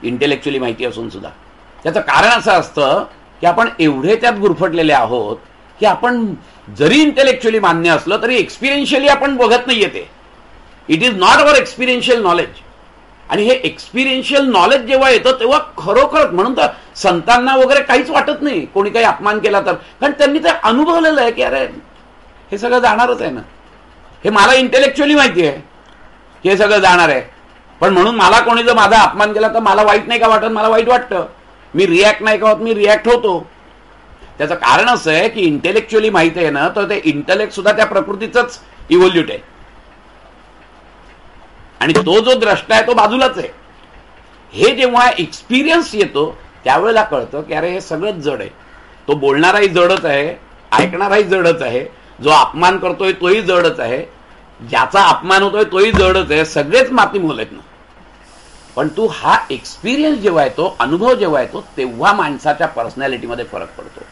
इंटेलेक्च्युअली माहिती असून सुद्धा. त्याचं कारण असं असतं की आपण एवढे त्यात गुरफटलेले आहोत की आपण जरी इंटेलेक्च्युअली मान्य असलं तरी एक्सपिरियन्शियली आपण बघत नाहीये ते. It is not our experiential knowledge. आणि हे एक्सपिरियन्शियल नॉलेज जेव्हा येतं तेव्हा खरोखर, म्हणून तर संतांना वगैरे काहीच वाटत नाही कोणी काही अपमान केला तर, कारण त्यांनी ते अनुभवलेलं आहे की अरे हे सगळं जाणारच आहे ना. हे मला इंटेलेक्च्युअली माहिती आहे की हे सगळं जाणार आहे. पण म्हणून मला कोणी जर माझा अपमान केला तर मला वाईट नाही का वाटत? मला वाईट वाटतं. मी रिॲक्ट नाही का होत? मी रिॲक्ट होतो. त्याचं कारण असं आहे की इंटेलेक्च्युअली माहिती आहे ना, तर ते इंटेलेक्ट सुद्धा त्या प्रकृतीचंच इव्होल्यूट आहे. आणि तो जो द्रष्टा आहे तो बाजूलाच आहे. हे जेव्हा एक्सपिरियन्स येतो त्यावेळेला कळतं की अरे हे सगळंच जड आहे. तो बोलणाराही जडच आहे, ऐकणाराही जडच आहे, जो अपमान करतोय तोही जडच आहे, ज्याचा अपमान होतोय तोही जडच आहे. सगळेच मातीमोल आहेत ना. पण तू हा एक्सपिरियन्स जेव्हा येतो, अनुभव जेव्हा येतो, तेव्हा माणसाच्या पर्सनॅलिटीमध्ये फरक पडतो.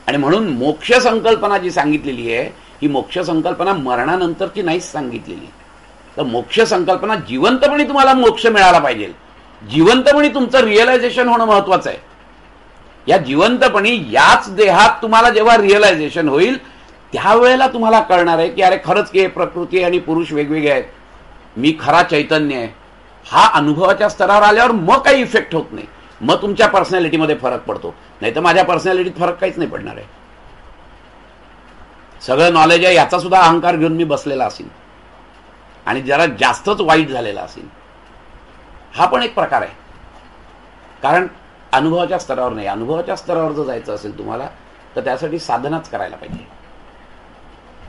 आणि म्हणून मोक्ष संकल्पना जी सांगितलेली आहे ही मोक्ष संकल्पना मरणानंतरची नाहीच सांगितलेली. तर मोक्ष संकल्पना जिवंतपणी तुम्हाला मोक्ष मिळाला पाहिजे. जिवंतपणी तुमचं रिअलायझेशन होणं महत्वाचं आहे. या जिवंतपणी याच देहात तुम्हाला जेव्हा रिअलायझेशन होईल त्यावेळेला तुम्हाला कळणार आहे की अरे खरंच की प्रकृती आणि पुरुष वेगवेगळे आहेत, मी खरा चैतन्य आहे. हा अनुभवाच्या स्तरावर आल्यावर मग काही इफेक्ट होत नाही. मग तुमच्या पर्सनॅलिटीमध्ये फरक पडतो. नाही तर माझ्या पर्सनॅलिटीत फरक काहीच नाही पडणार आहे. सगळं नॉलेज आहे याचा सुद्धा अहंकार घेऊन मी बसलेला असेल आणि जरा जास्तच वाईट झालेला असेल. हा पण एक प्रकार आहे. कारण अनुभवाच्या स्तरावर नाही, अनुभवाच्या स्तरावर जर जायचं असेल तुम्हाला तर त्यासाठी साधनाच करायला पाहिजे.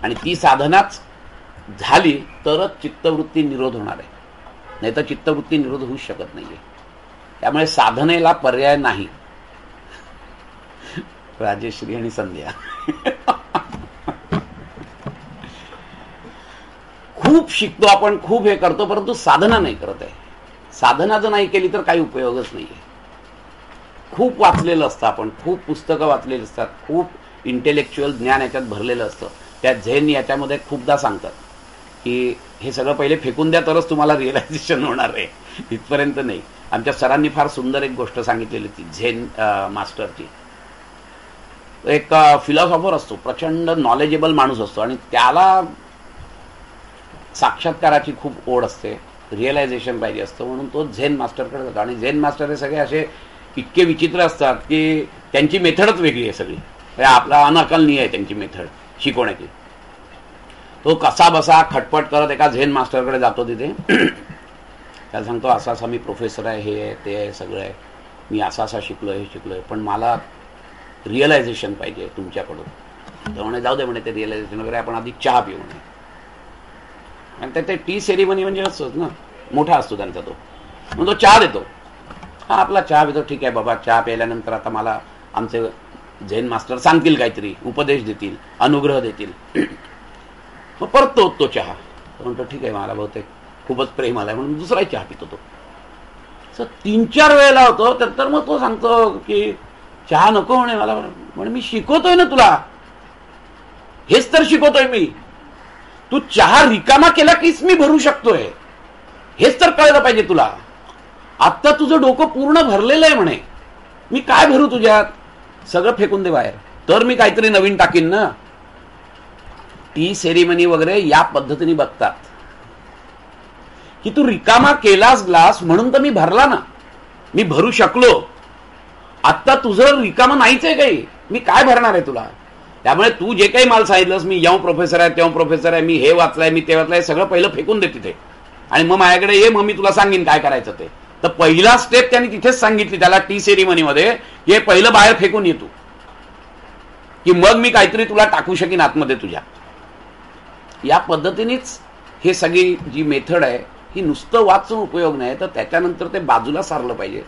आणि ती साधनाच झाली तरच चित्तवृत्ती निरोध होणार आहे. नाही तर चित्तवृत्ती निरोध होऊ शकत नाहीये. त्यामुळे साधनेला पर्याय नाही. राजेश्री आणि संध्या खूप शिकतो आपण, खूप हे करतो, परंतु साधना नाही करत आहे. साधना जर नाही केली तर काही उपयोगच नाहीये. खूप वाचलेलं असतं आपण, खूप पुस्तकं वाचलेली असतात, खूप इंटेलेक्च्युअल ज्ञान याच्यात भरलेलं असतं. त्या झेन याच्यामध्ये खूपदा सांगतात की हे सगळं पहिले फेकून द्या तरच तुम्हाला रिअलायझेशन होणार आहे. इथपर्यंत नाही. आमच्या सरांनी फार सुंदर एक गोष्ट सांगितलेली ती झेन मास्टरची. एक फिलॉसॉफर असतो, प्रचंड नॉलेजेबल माणूस असतो आणि त्याला साक्षात्काराची खूप ओढ असते, रिअलायझेशन पाहिजे असतं, म्हणून तो झेन मास्टरकडे जातो. आणि झेन मास्टर हे सगळे असे इतके विचित्र असतात की त्यांची मेथडच वेगळी आहे सगळी. आपला अनअकलनीय आहे त्यांची मेथड शिकवण्याची. तो कसा बसा खटपट करत एका झेन मास्टरकडे जातो. तिथे त्याला सांगतो असा असा मी प्रोफेसर आहे, हे आहे ते आहे सगळं आहे, मी असा असा शिकलोय हे शिकलोय, पण मला रिअलायझेशन पाहिजे तुमच्याकडून. तर म्हणे जाऊ दे म्हणे ते रिअलायझेशन वगैरे, आपण आधी चहा पिऊ म्हणे. आणि ते टी सेरेमनी म्हणजे असतोच ना, मोठा असतो त्यांचा तो. मग तो चहा देतो. हा आपला चहा पितो. ठीक आहे बाबा, चहा प्यायल्यानंतर आता मला आमचे झेन मास्टर सांगतील काहीतरी, उपदेश देतील, अनुग्रह देतील. मग परत तो चहा म्हणतो ठीक आहे, मला बहुतेक खूपच प्रेम आलाय म्हणून दुसराही चहा पितो तो. 3-4 वेळेला होतो. तर मग तो सांगतो की चहा नको म्हणे मला. म्हणे मी शिकवतोय ना तुला, हेच तर शिकवतोय मी. तू चहा रिकामा केला कीच मी भरू शकतोय, हेच तर कळलं पाहिजे तुला. आत्ता तुझं डोकं पूर्ण भरलेलं आहे म्हणे, मी काय भरू तुझ्यात, सगळं फेकून दे बाहेर, तर मी काहीतरी नवीन टाकीन ना. टी सेरेमनी वगैरे या पद्धतीने बघतात की तू रिकामा केलास ग्लास म्हणून तर मी भरला ना, मी भरू शकलो. आत्ता तुझं रिकामा नाहीच आहे काही, मी काय भरणार आहे तुला. त्यामुळे तू जे काही मला सांगितलंस, मी याव प्रोफेसर आहे तेव्हा प्रोफेसर आहे, मी हे वाचलंय मी ते वाचलंय, सगळं पहिलं फेकून दे तिथे आणि मग माझ्याकडे ये, मग मी तुला सांगेन काय करायचं ते. तर पहिला स्टेप त्यांनी तिथेच सांगितली त्याला टी सेरेमनीमध्ये, की हे पहिलं बाहेर फेकून येतो की मग मी काहीतरी तुला टाकू शकीन आतमध्ये तुझ्या. या पद्धतीनेच हे सगळी जी मेथड आहे ही नुसतं वाचून उपयोग नाही, तर त्याच्यानंतर ते बाजूला सारलं पाहिजे.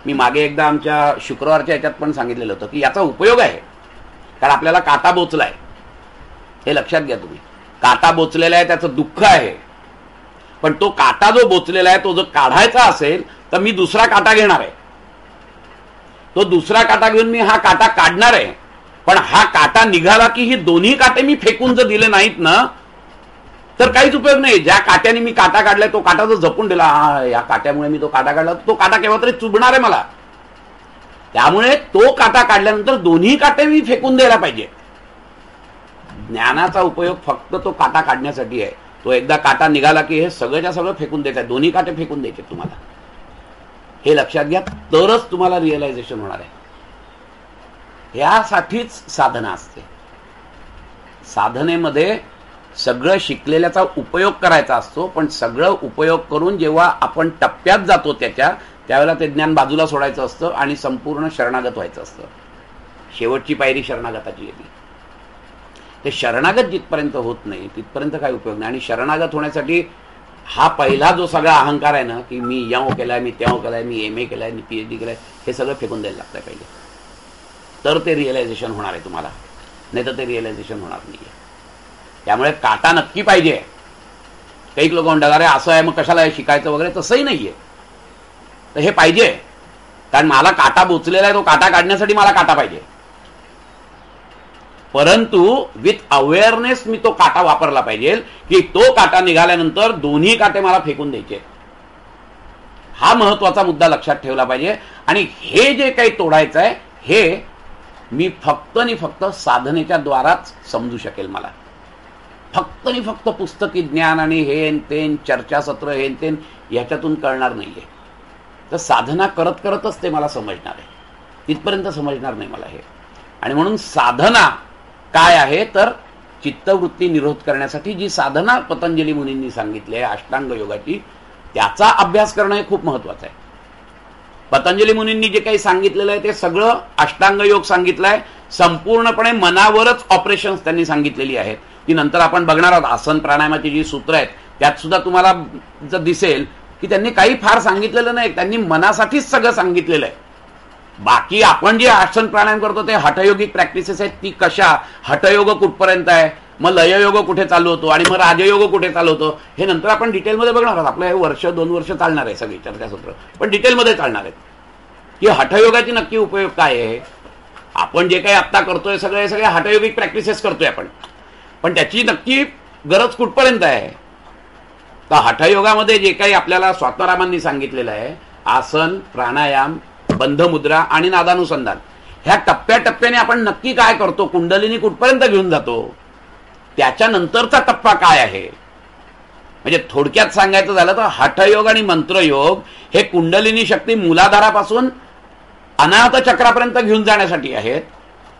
मी मागे एकदा आमच्या शुक्रवारच्या याच्यात पण सांगितलेलं होतं की याचा उपयोग आहे. कारण आपल्याला काटा बोचलाय, हे लक्षात घ्या तुम्ही. काटा बोचलेला आहे त्याचं दुःख आहे, पण तो काटा जो बोचलेला आहे तो जर काढायचा असेल तर मी दुसरा काटा घेणार आहे. तो दुसरा काटा घेऊन मी हा काटा काढणार आहे. पण हा काटा निघाला की ही दोन्ही काटे मी फेकून जर दिले नाहीत ना तर काहीच उपयोग नाही. ज्या काट्याने मी काटा काढलाय तो काटा जर जपून दिला, या काट्यामुळे मी तो काटा काढला, तो काटा केव्हा तरी चुभणार आहे मला. त्यामुळे तो काटा काढल्यानंतर दोन्ही काटे मी फेकून द्यायला पाहिजे. ज्ञानाचा उपयोग फक्त तो काटा काढण्यासाठी आहे. तो एकदा काटा निघाला की हे सगळ्याच्या सगळं फेकून द्यायचं आहे, दोन्ही काटे फेकून द्यायचे तुम्हाला. हे लक्षात घ्या, तरच तुम्हाला रिअलायझेशन होणार आहे. यासाठीच साधना असते. साधनेमध्ये सगळं शिकलेल्याचा उपयोग करायचा असतो, पण सगळं उपयोग करून जेव्हा आपण टप्प्यात जातो त्यावेळेला ते ज्ञान बाजूला सोडायचं असतं आणि संपूर्ण शरणागत व्हायचं असतं. शेवटची पायरी शरणागताची येते. ते शरणागत जिथपर्यंत होत नाही तिथपर्यंत काही उपयोग नाही. आणि शरणागत होण्यासाठी हा पहिला जो सगळा अहंकार आहे ना, की मी याव केलाय, मी त्याव केलाय, मी MA केलाय, मी PhD केलाय, हे सगळं फेकून द्यायला लागतंय पहिले. तर ते रिअलायझेशन होणार आहे तुम्हाला, नाही तर ते रिअलायझेशन होणार नाहीये. त्यामुळे काटा नक्की पाहिजे. काही लोक म्हणतात अरे असं आहे मग कशाला शिकायचं वगैरे, तसंही नाहीये. तर हे पाहिजे, कारण मला काटा बोचलेला आहे, तो काटा काढण्यासाठी मला काटा पाहिजे. परंतु विथ अवेअरनेस मी तो काटा वापरला पाहिजे की तो काटा निघाल्यानंतर दोन्ही काटे मला फेकून द्यायचे. हा महत्वाचा मुद्दा लक्षात ठेवला पाहिजे. आणि हे जे काही तोडायचं आहे हे मी फक्त आणि फक्त साधनेच्या द्वाराच समजू शकेल. मला फक्त आणि फक्त पुस्तकी ज्ञान आणि हेन तेन चर्चासत्र हेन तेन याच्यातून कळणार नाहीये. तर साधना करत करतच ते मला समजणार आहे, तिथपर्यंत समजणार नाही मला हे. आणि म्हणून साधना काय आहे तर चित्तवृत्ती निरोध करण्यासाठी जी साधना पतंजली मुनींनी सांगितली आहे अष्टांग योगाची, त्याचा अभ्यास करणं हे खूप महत्वाचं आहे. पतंजली मुनींनी जे काही सांगितलेलं आहे ते सगळं अष्टांग योग सांगितलं आहे, संपूर्णपणे मनावरच ऑपरेशन्स त्यांनी सांगितलेली आहेत. ती नंतर आपण बघणार आहोत. आसन प्राणायामाची जी सूत्र आहेत त्यात सुद्धा तुम्हाला जर दिसेल की त्यांनी काही फार सांगितलेलं नाही, त्यांनी मनासाठीच सगळं सांगितलेलं आहे. बाकी आपण जे आसन प्राणायाम करतो ते हठयोगिक प्रॅक्टिसेस आहेत, ती कशा, हठयोग कुठपर्यंत आहे, मग लययोग कुठे चालू होतो आणि मग राजयोग कुठे चालू होतो, हे नंतर आपण डिटेलमध्ये बघणार आहोत. आपलं हे वर्ष 2 वर्ष चालणार आहे सगळी चर्चासूत्र, पण डिटेलमध्ये चालणार आहेत की हठयोगाची नक्की उपयोग काय आहे. आपण जे काही आत्ता करतोय सगळे हठयोगिक प्रॅक्टिसेस करतोय आपण, पण त्याची नक्की गरज कुठपर्यंत आहे. तर हठयोगामध्ये जे काही आपल्याला स्वात्मारामांनी सांगितलेलं आहे, आसन प्राणायाम बंधमुद्रा आणि नादानुसंधान, ह्या टप्प्याटप्प्याने आपण नक्की काय करतो, कुंडलिनी कुठपर्यंत घेऊन जातो, त्याच्यानंतरचा टप्पा काय आहे. म्हणजे थोडक्यात सांगायचं झालं तर हठयोग आणि मंत्रयोग हे कुंडलिनी शक्ती मूलाधारापासून अनाहत चक्रापर्यंत घेऊन जाण्यासाठी आहेत.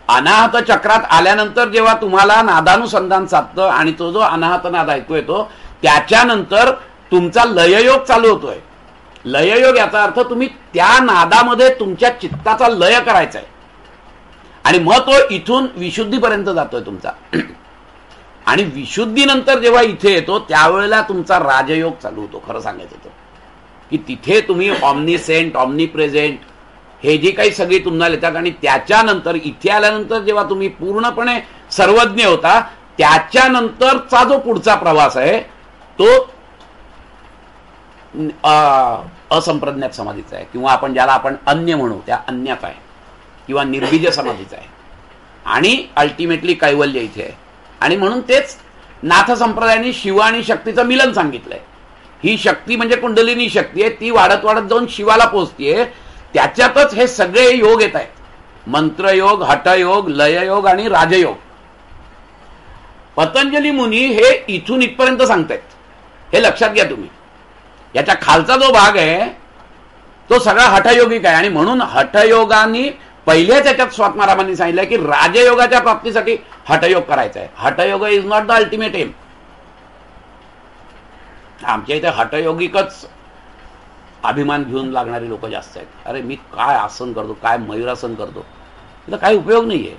अनाहत चक्रात आल्यानंतर जेव्हा तुम्हाला नादानुसंधान साधतं आणि तो जो अनाहत नाद ऐकू येतो त्याच्यानंतर तुमचा लययोग चालू होतोय. लययोग याचा अर्थ तुम्ही त्या नादामध्ये तुमच्या चित्ताचा लय करायचा आहे आणि मग तो इथून विशुद्धीपर्यंत जातोय तुमचा. आणि विशुद्धीनंतर जेव्हा इथे येतो त्यावेळेला तुमचा राजयोग चालू होतो. खरं सांगायचं तर की तिथे तुम्ही ऑमनीसेंट ऑमनीप्रेझेंट हे जे काही सगळी तुम्हाला येतात आणि त्याच्यानंतर इथे आल्यानंतर जेव्हा तुम्ही पूर्णपणे सर्वज्ञ होता त्याच्यानंतरचा जो पुढचा प्रवास आहे तो असंप्रज्ञात समाधीचा आहे, किंवा आपण ज्याला आपण अन्य म्हणू त्या अन्याचा आहे, किंवा निर्बीज समाधीचा आहे, आणि अल्टिमेटली कैवल्य इथे आहे. आणि म्हणून तेच नाथ संप्रदायाने शिव आणि शक्तीचं मिलन सांगितलंय. ही शक्ती म्हणजे कुंडलिनी शक्ती आहे, ती वाढत वाढत जाऊन शिवाला पोहोचतीये. त्याच्यातच हे सगळे योग येत आहेत, मंत्रयोग, हठयोग, लययोग आणि राजयोग. पतंजली मुनी हे इथून इथपर्यंत सांगतायत, हे लक्षात घ्या तुम्ही. याच्या खालचा जो भाग आहे तो सगळा हठयोगिक आहे. आणि म्हणून हठयोगाने पहिल्याच याच्यात स्वात्मारामांनी सांगितलं की राजयोगाच्या प्राप्तीसाठी हठयोग करायचा आहे. Hatha yoga is not the ultimate aim. आमच्या इथे हठयोगिकच अभिमान घेऊन लागणारी लोक जास्त आहेत. अरे मी काय आसन करतो, काय मयूरासन करतो, त्याचा काही उपयोग नाहीये.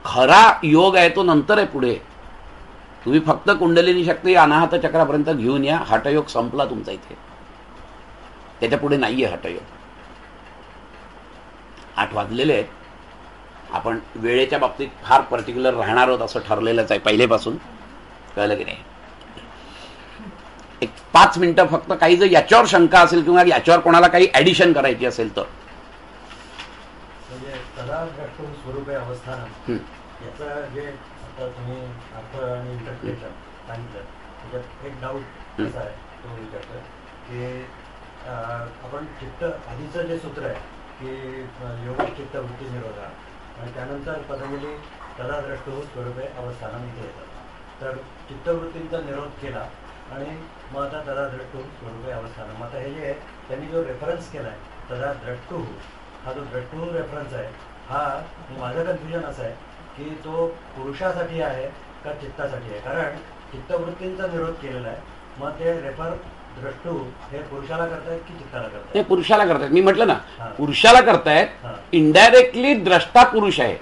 खरा योग आहे तो नंतर आहे पुढे. तुम्ही फक्त कुंडलिनी शक्ती अनाहत चक्रापर्यंत घेऊन या, हठयोग संपला तुमचा इथे, त्याच्या पुढे नाहीये हठयोग. 8 वाजलेले आहेत. आपण वेळेच्या बाबतीत फार पर्टिक्युलर राहणार आहोत असं ठरलेलंच आहे पहिलेपासून, कळलं की नाही. एक 5 मिनिटं फक्त काही जर याच्यावर शंका असेल किंवा याच्यावर कोणाला काही ऍडिशन करायची असेल तर. स्वरूप अवस्थान याचा जे आता तुम्ही अर्थ आणि इंटरप्रिटेशन सांगितलं त्याच्यात एक डाऊट असा आहे तो विचारतोय की आपण चित्त आधीचं जे सूत्र आहे की योगिक चित्त वृत्ती निरोधा आणि त्यानंतर पतंजली तदा द्रष्टो स्वरूपे अवस्थानं इथे येतात. तर चित्तवृत्तींचा निरोध केला आणि मग आता तदा द्रष्टो स्वरूपे अवस्थानं. मग आता हे जे आहे त्यांनी जो रेफरन्स केला आहे तदा द्रष्टू, हा जो द्रष्टू रेफरन्स आहे हा माझं कन्फ्युजन असं आहे की तो पुरुषासाठी आहे का चित्तासाठी आहे. कारण चित्तवृत्तींचा निरोध केलेला आहे, मग ते रेफर द्रष्टू हे पुरुषाला करतायत की चित्ताला करतायत? ते पुरुषाला करतायत. मी म्हटलं ना पुरुषाला करतायत. इनडायरेक्टली द्रष्टा पुरुष आहे,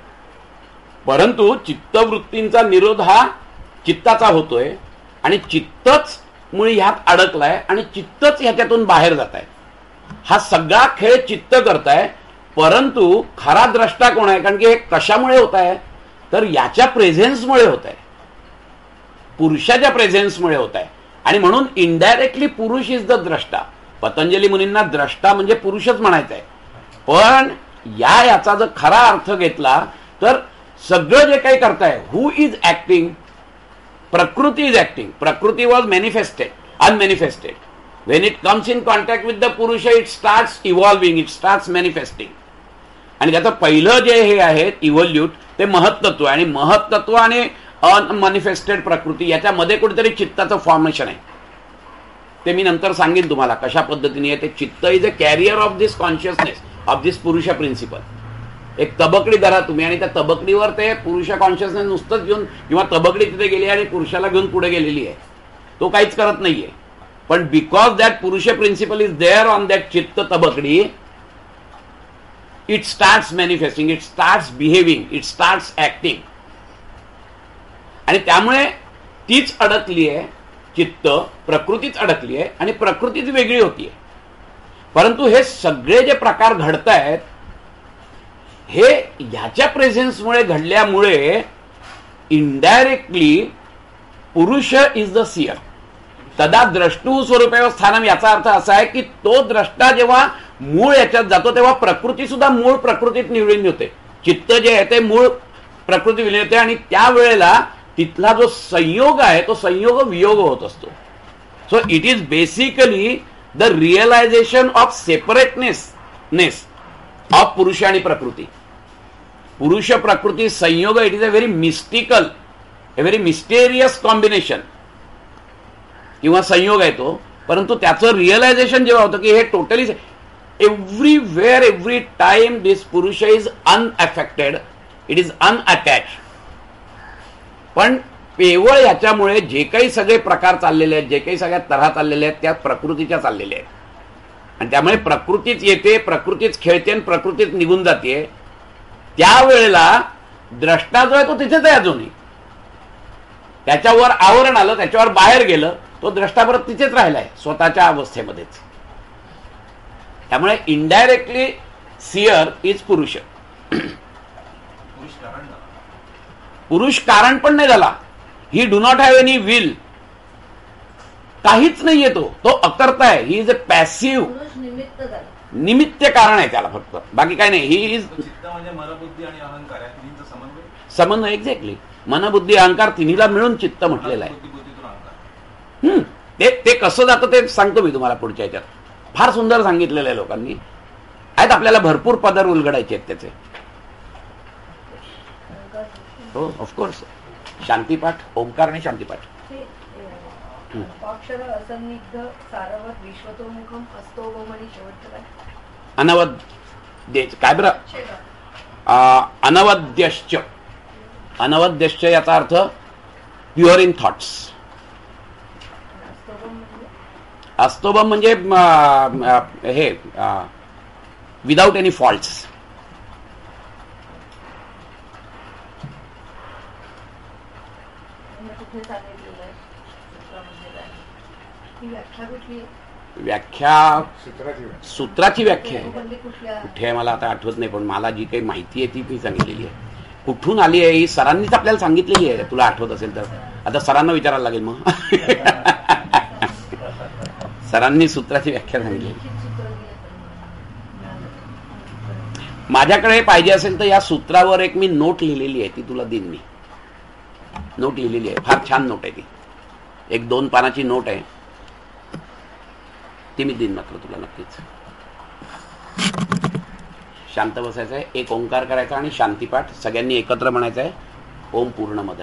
परंतु चित्तवृत्तींचा निरोध हा चित्ताचा होतोय आणि चित्तच मुळे ह्यात अडकलाय आणि चित्तच ह्याच्यातून बाहेर जात आहे. हा सगळा खेळ चित्त करताय, परंतु खरा द्रष्टा कोण आहे? कारण की हे कशामुळे होत आहे तर याच्या प्रेझेन्समुळे होत आहे, पुरुषाच्या प्रेझेन्समुळे होत आहे. आणि म्हणून इनडायरेक्टली पुरुष इज द द्रष्टा. पतंजली मुनींना द्रष्टा म्हणजे पुरुषच म्हणायचं आहे. पण याचा जर खरा अर्थ घेतला तर सगळं जे काही करताय, who is acting? Prakriti is acting. Prakriti was manifested, unmanifested. When it comes in contact with the purusha it starts evolving, it starts manifesting. आणि त्याचं पहिलं जे हे आहे इव्हॉल्यूट ते महत्त्व आहे. आणि महत्त्व आणि अनमॅनिफेस्टेड प्रकृती याच्यामध्ये कुठेतरी चित्ताचं फॉर्मेशन आहे. ते मी नंतर सांगेन तुम्हाला कशा पद्धतीने आहे ते. Chitta is a carrier of this consciousness of this purusha principle. एक तबकडी धरा तुम्ही आणि त्या तबकडीवर ते पुरुष कॉन्शियसनेस नुसतंच घेऊन, किंवा तबकडी तिथे गेली आणि पुरुषाला घेऊन पुढे गेलेली आहे, तो काहीच करत नाहीये. पण because that purusha principle is there on that chitta तबकडी, it starts manifesting, it starts behaving, it starts acting. आणि त्यामुळे तीच अडकली आहे, चित्त प्रकृतीच अडकली आहे आणि प्रकृतीच वेगळी होतीये. परंतु हे सगळे जे प्रकार घडत आहेत हे ह्याच्या प्रेझेन्समुळे घडल्यामुळे इनडायरेक्टली पुरुष इज द सियर तदा द्रष्टू स्वरूपेव स्थानम. याचा अर्थ असा आहे की तो द्रष्टा जेव्हा मूळ याच्यात जातो तेव्हा प्रकृती सुद्धा मूळ प्रकृतीत निवडून होते. चित्त जे आहे ते मूळ प्रकृती विलीन होते आणि त्यावेळेला तिथला जो संयोग आहे तो संयोग वियोग होत असतो. So it is basically the realization of separateness of Purusha आणि प्रकृती. पुरुष प्रकृती संयोग, it is a very mystical, a very mysterious combination किंवा संयोग आहे तो. परंतु त्याचं रिअलायझेशन जेव्हा होतं की हे टोटली एव्हरीवेअर एव्हरी टाइम दिस पुरुष इज अनअफेक्टेड, इट इज अनअटॅच्ड. पण केवळ याच्यामुळे जे काही सगळे प्रकार चाललेले आहेत, जे काही सगळ्या तऱ्हा चाललेल्या आहेत त्या प्रकृतीच्या चाललेल्या आहेत. आणि त्यामुळे प्रकृतीच येते, प्रकृतीच खेळते आणि प्रकृतीच निघून जाते. त्यावेळेला द्रष्टा जो आहे तो तिथेच आहे अजूनही. त्याच्यावर आवरण आलं, त्याच्यावर बाहेर गेलं, तो द्रष्टा परत तिथेच राहिलाय स्वतःच्या अवस्थेमध्येच. त्यामुळे इनडायरेक्टली सियर इज पुरुष. पुरुष कारण पण नाही झाला. ही do not have any will, काहीच नाहीये तो अकर्ता आहे. ही इज अ पॅसिव्ह, निमित्त कारण आहे त्याला फक्त, बाकी काय नाही. ही इज समन्वय. एक्झॅक्टली, मनबुद्धी अहंकार तिन्हीला मिळून चित्त म्हटलेलं आहे. ते कसं जातं ते सांगतो मी तुम्हाला पुढच्या ह्याच्यात. फार सुंदर सांगितलेलं आहे लोकांनी. आहेत आपल्याला भरपूर पदर उलगडायचे आहेत त्याचे. हो ऑफकोर्स. शांतीपाठ, ओंकार आणि शांतीपाठ. अनवद्य काय बरं, अनवद्यश्च. अनवद्यश्च याचा अर्थ प्युअर इन थॉट्स. अस्तोभम म्हणजे हे विदाउट एनी फॉल्ट्स. व्याख्या सूत्राची व्याख्या आहे कुठे आहे मला आता आठवत नाही, पण मला जी काही माहिती आहे ती मी सांगितलेली आहे. कुठून आली आहे ही सरांनीच आपल्याला सांगितलेली आहे. तुला आठवत असेल तर आता सरांना विचारायला लागेल. मग सरांनी सूत्राची व्याख्या सांगितली. माझ्याकडे पाहिजे असेल तर या सूत्रावर एक मी नोट लिहिलेली आहे, ती तुला देईन मी. नोट लिहिलेली आहे, फार छान नोट आहे ती. 1-2 पानाची नोट आहे, ती मी देईन मात्र तुला नक्कीच. शांत बसायचं आहे, एक ओंकार करायचा आणि शांतीपाठ सगळ्यांनी एकत्र म्हणायचं आहे. ओम पूर्णमद.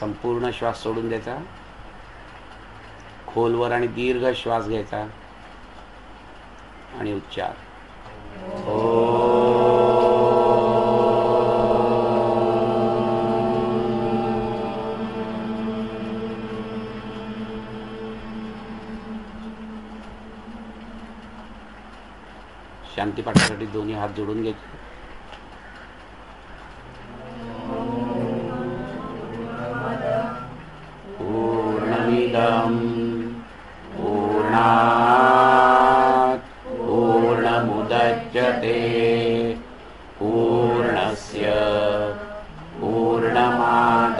संपूर्ण श्वास सोडून द्यायचा, खोलवर आणि दीर्घ श्वास घ्यायचा आणि उच्चार. शांतीपाठासाठी दोन्ही हात जोडून घ्यायचे. पूर्णमिदं पूर्णात् पूर्णमुदच्यते पूर्णस्य पूर्णमादाय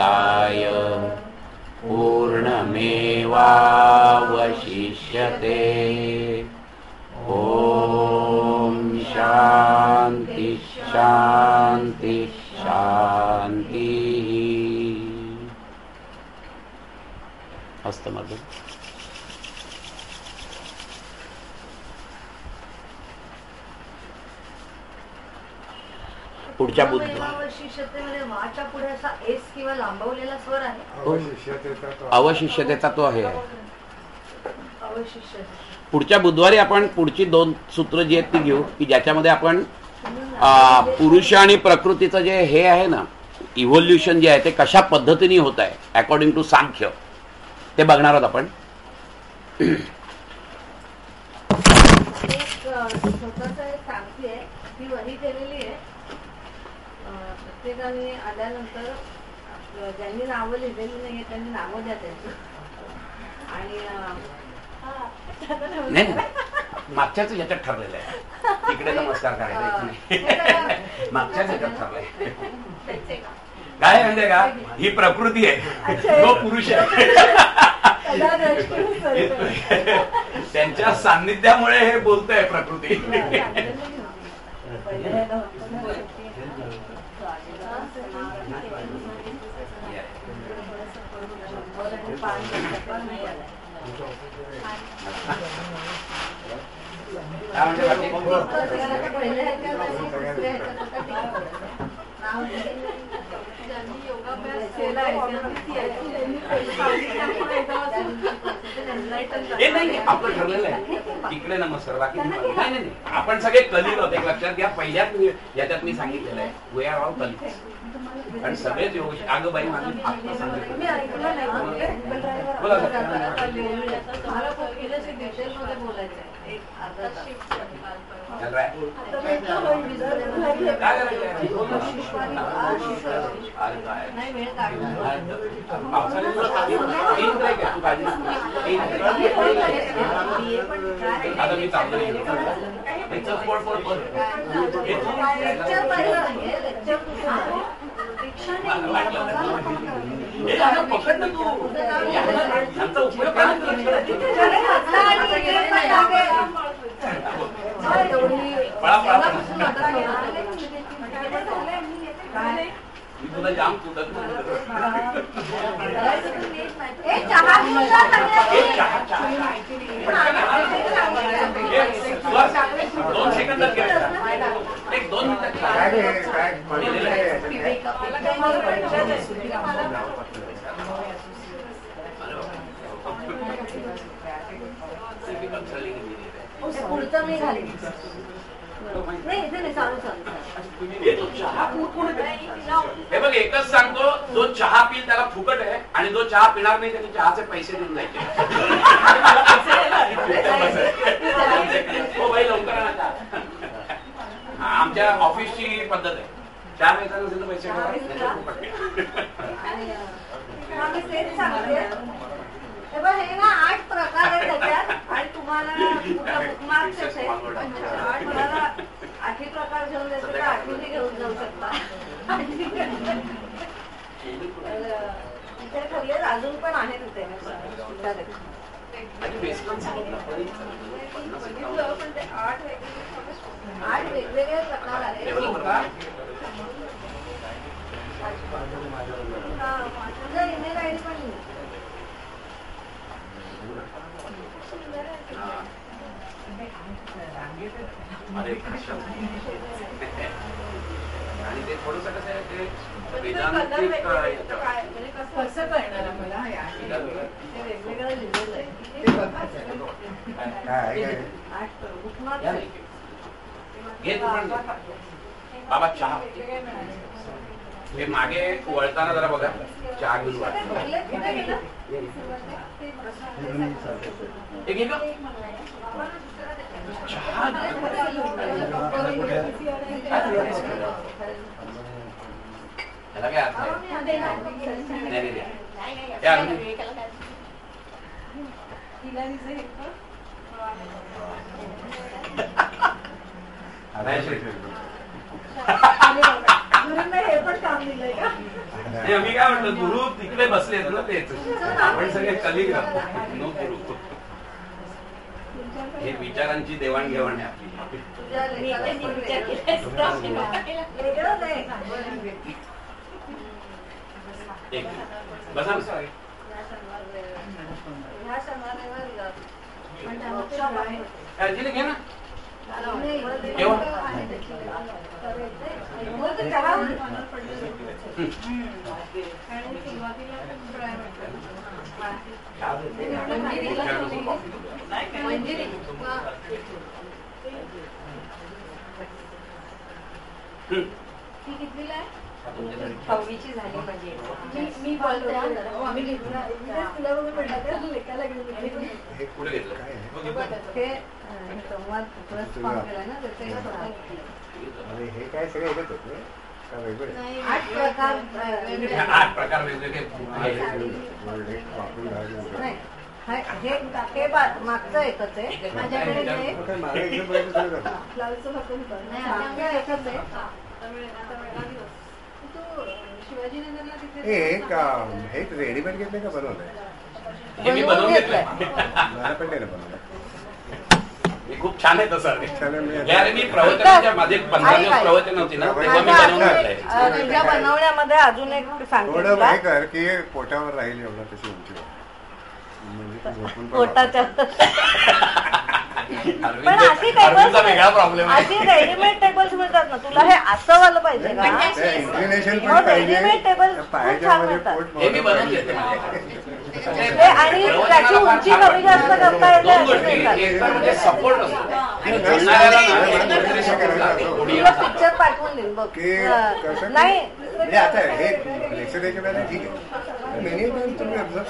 पूर्णमेवावशिष्यते. ओम शांति शांति शांति. हस्तमर्दन. पुढच्या बुद्ध अवशिष्यतेमध्ये वाच्या पुढे असा एस किंवा लांबवलेला स्वर आहे. अवशिष्यतेचा तो आहे. अवशिष्य पुढच्या बुधवारी आपण पुढची 2 सूत्र जी आहेत ती घेऊ की ज्याच्यामध्ये आपण पुरुष आणि प्रकृतीचं जे हे आहे ना इव्होल्युशन जे आहे ते कशा पद्धतीने होत आहे अकॉर्डिंग टू सांख्य ते बघणार आहोत आपण. स्वतःच एक सांगते ती वही केलेली आहे. प्रत्येकाने आल्यानंतर ज्यांनी नावं लिहिलेली नाहीये त्यांनी नावं द्या त्यांची. आणि नाही मागच्याच ह्याच्यात ठरलेलं आहे. इकडे नमस्कार करायला मागच्याच ह्याच्यात ठरलंय. काय म्हणते का ही प्रकृती आहे तो पुरुष आहे. त्यांच्या सान्निध्यामुळे हे बोलतोय प्रकृती. आपलं ठरलेलं आहे इकडे नमस्कार बाकी नाही. आपण सगळे कलिग आहोत. एक लक्षात घ्या. पहिल्याच याच्यात मी सांगितलेलं आहे वी आर ऑल कलिग्स आणि सगळेच योग. अगं बाई माझी आत्ता सांगितलं बोला आता मी चाललो पकड ना तू उपयोग तुला जाम कुठं दोन सेकंदात एक 2 मिनिटात पुढचं मी घालीन. नाही इथे नाही चालू हे बघ एकच सांगतो जो चहा पिल त्याला फुकट आहे आणि जो चहा पिणार नाही त्याने चहाचे पैसे देऊन जायचे. हो भाई लवकर आणा. आमच्या ऑफिसची पद्धत आहे चहा प्यायचा नसेल तर पैसे हे ना 8 प्रकार आहेत त्याच्यात आणि तुम्हाला बुकमार्क्स आहे 8 प्रकार घेऊन द्यायचे तर 8ही घेऊन जाऊ शकता. तिथे खरंच अजून पण आहे तिथे पण ते 8 वेगवेगळे प्रकार आहेत. ईमेल आयडी पण आणि ते थोडस कसं आहे ते कसं कळणार मला वेगवेगळं लिहिलेलं आहे. बाबा चहा हे मागे वळताना जरा बघा चहा घेऊन चहा त्याला काय अर्थ हे पण काम दिलंय का? मी काय म्हणतो गुरु तिकडे बसले ना तेच आपण सगळे कलिग नो गुरु. हे विचारांची देवाणघेवाण आहे आपली. बसा घे ना केव्हा? ती कितवीला आहे? 6वीची झाली म्हणजे मी बोलते तुला बघून म्हटलं लेखाला घेऊन हे कुठे घेतलं काय आहे? हे संवाद प्लस फॉर्म केला ना त्याच्या आणि हे काय सगळे एकच होते का वेगळे? 8 प्रकार 8 प्रकार वेगवेगळे आहेत. वापरून राहिले नाही हे मागचं एकच आहे माझ्याकडे जे मागे एकदम पर्यंत सगळं झालं. ब्लाऊजचं फक्त मागचं एकच आहे. तू शिवाजीनगरला हे का हे रेडीमेड घेतले का बनवलंय? हे मी बनवून घेतलंय. मला पण नाही ना बनवलं. हे खूप छान आहे तसं. छान आहे, मी अरे मी प्रवचनाच्या माझे 15 दिवस प्रवचन होती ना तेव्हा मी बनवून घेतलंय. तुझ्या बनवण्यामध्ये अजून एक सांगते थोडं तुला. हे कर की पोटावर राहील एवढं तशी उंची म्हणजे तू झोपून पण पोटाच्या पण अशी अरविंदचा वेगळा प्रॉब्लेम आहे. अशी रेडीमेड टेबल्स मिळतात ना, तुला हे असं वालं पाहिजे का? इन्क्लिनेशन हो, पण पाहिजे रेडीमेड टेबल खूप पायाच्या छान मध्ये मिळतात. पोट हे मी मोठं बनवून घेते पाहिजे. हे आणि त्याची उंची कमी जास्त करता येते दोन अशी गोष्टी. मिळतात. एक तर म्हणजे सपोर्ट असतो आणि बोलणाऱ्याला कोणी तुला असं. पिक्चर पाठवून देईन बघ. की कसं नाही म्हणजे आता हे लेक्चर द्यायच्या ठीक आहे. मेन्यू पण तुम्ही आता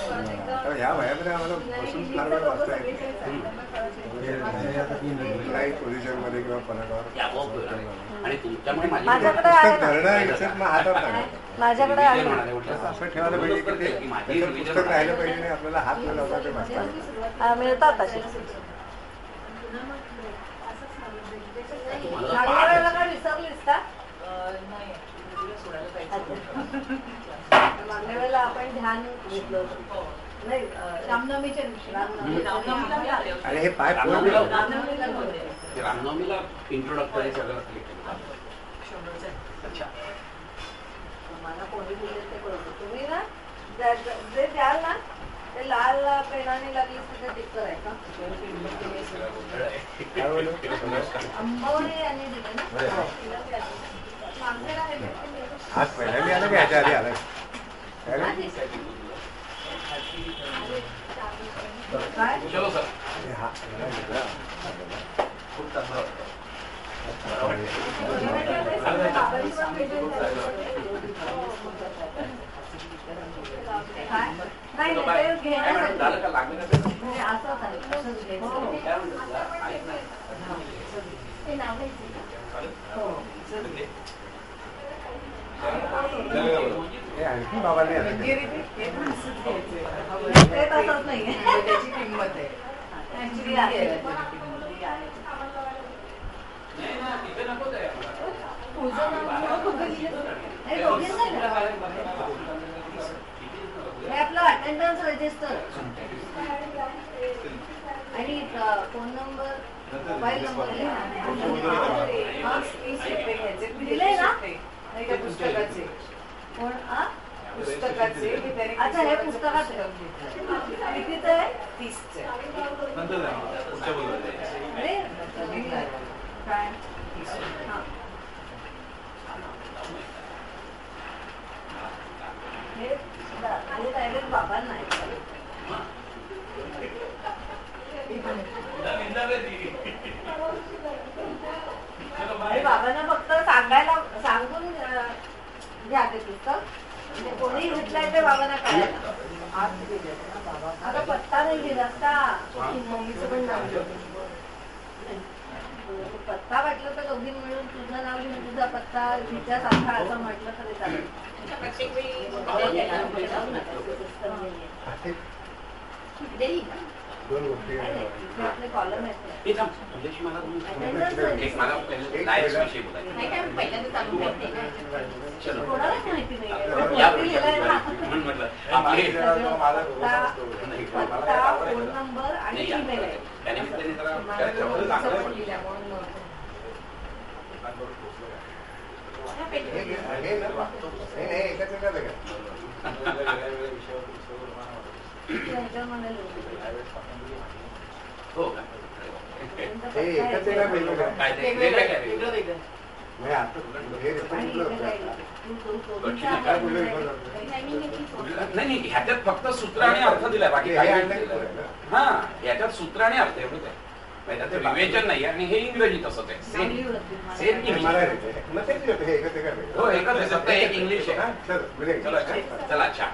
ह्या वयामध्ये आम्हाला बसून फार वेळ वाचता नाही पोझिशन मध्ये किंवा पलटावर आणि तुमच्यामुळे माझी माझ्याकडे आहे पुस्तक ना. धरणं इच्छित मग हातात टाकायचं. माझ्याकडे आहे ना. असं ठेवायला पाहिजे की ते त्याचं पुस्तक राहिलं पाहिजे नाही आपल्याला हात न लावता ते वाचता येईल. मिळतात तसे. मागल्या वेळेला काय विसरलीस का? मागल्या वेळेला आपण ध्यान घेतलं होतं. नाही रामनवमीच्या दिवशी आणि हे पाय पूर्ण रामनवमीला बोलते. रामनवमीला इंट्रोडक्टरी सगळं अच्छा. मला कोणी दिले ते कळतो. तुम्ही ना जे द्याल ना ते लाल पेनाने लागली तिथे टिक्कर आहे का? काय बोलू? अंबावणे यांनी दिले ना. मागच्या आज पहिल्यांदा आलं की ह्याच्या आधी आलं काय रे? काय? चलो सर. हे हा याला घेतला. खूप चांगलं वाटतं. नाही झालं ते घेण्यासाठी का लागलं का? म्हणजे असंच आहे असंच घ्यायचं. काय म्हणतात? ऐक नाही. ते लावायचं. हे आणखी बाबांनी आलं ते. ते तसंच नाहीये. त्याची किंमत आहे. Actually आहे. नाही ना, तिथे नकोच आहे आम्हाला. हे दोघीच नाही ना. हे आपलं अटेंडन्स रजिस्टर आणि फोन नंबर मोबाईल नंबर दिले ना पुस्तकाचे कोण पुस्तकाचे अच्छा हे पुस्तकात कितीच आहे 30चे काय हे डायरेक्ट बाबांना आहे. आणि बाबांना फक्त सांगून घ्या ते पुस्तक. म्हणजे कोणी घेतलंय ते बाबांना कळायला. आता पत्ता नाही दिलास का? मम्मीचं पण नाव लिहिलं. पत्ता वाटलं तर दोघी मिळून तुझं नाव लिहून तुझा पत्ता तिच्या सारखा असं म्हटलं तरी चालेल. दोन गोष्टी आपले कॉलम आहेत. एक मला एक मला लाईव्ह विषयी बोलायचं. चलो. कोणालाच माहिती नाही. या वरती लिहिलंय ना. म्हणून म्हटलं आपले पत्ता, फोन नंबर आणि नाही, ईमेल आहे. त्यानिमित्ताने जरा माझं त्याच्यावर चांगलं पण पडलं. लिहिलं म्हणून नव्हतं. हे नाही एकच एकच आहे का? ह्याच्यामध्ये लिहिलं. हो का? हे एकच आहे ना वेगवेगळं? काय ते वेगवेगळं. म्हणजे आता हे रेकॉर्डिंग होतं आता. नाही नाही, ह्याच्यात फक्त सूत्र आणि अर्थ दिलाय, बाकी हे काही आणलं नाही की दिलंय. पुढे ना? हा, याच्यात सूत्र आणि अर्थ एवढंच आहे. त्याचं विवेचन नाही, आणि हे इंग्रजी तसंच आहे, सेम हे मला इंग्लिश. येते. मग तेच येतं, हे एकच आहे का वेगळं? हो, एकच आहे, फक्त एक इंग्लिश आहे. हा, चल, म्हणजे चला चला, अच्छा,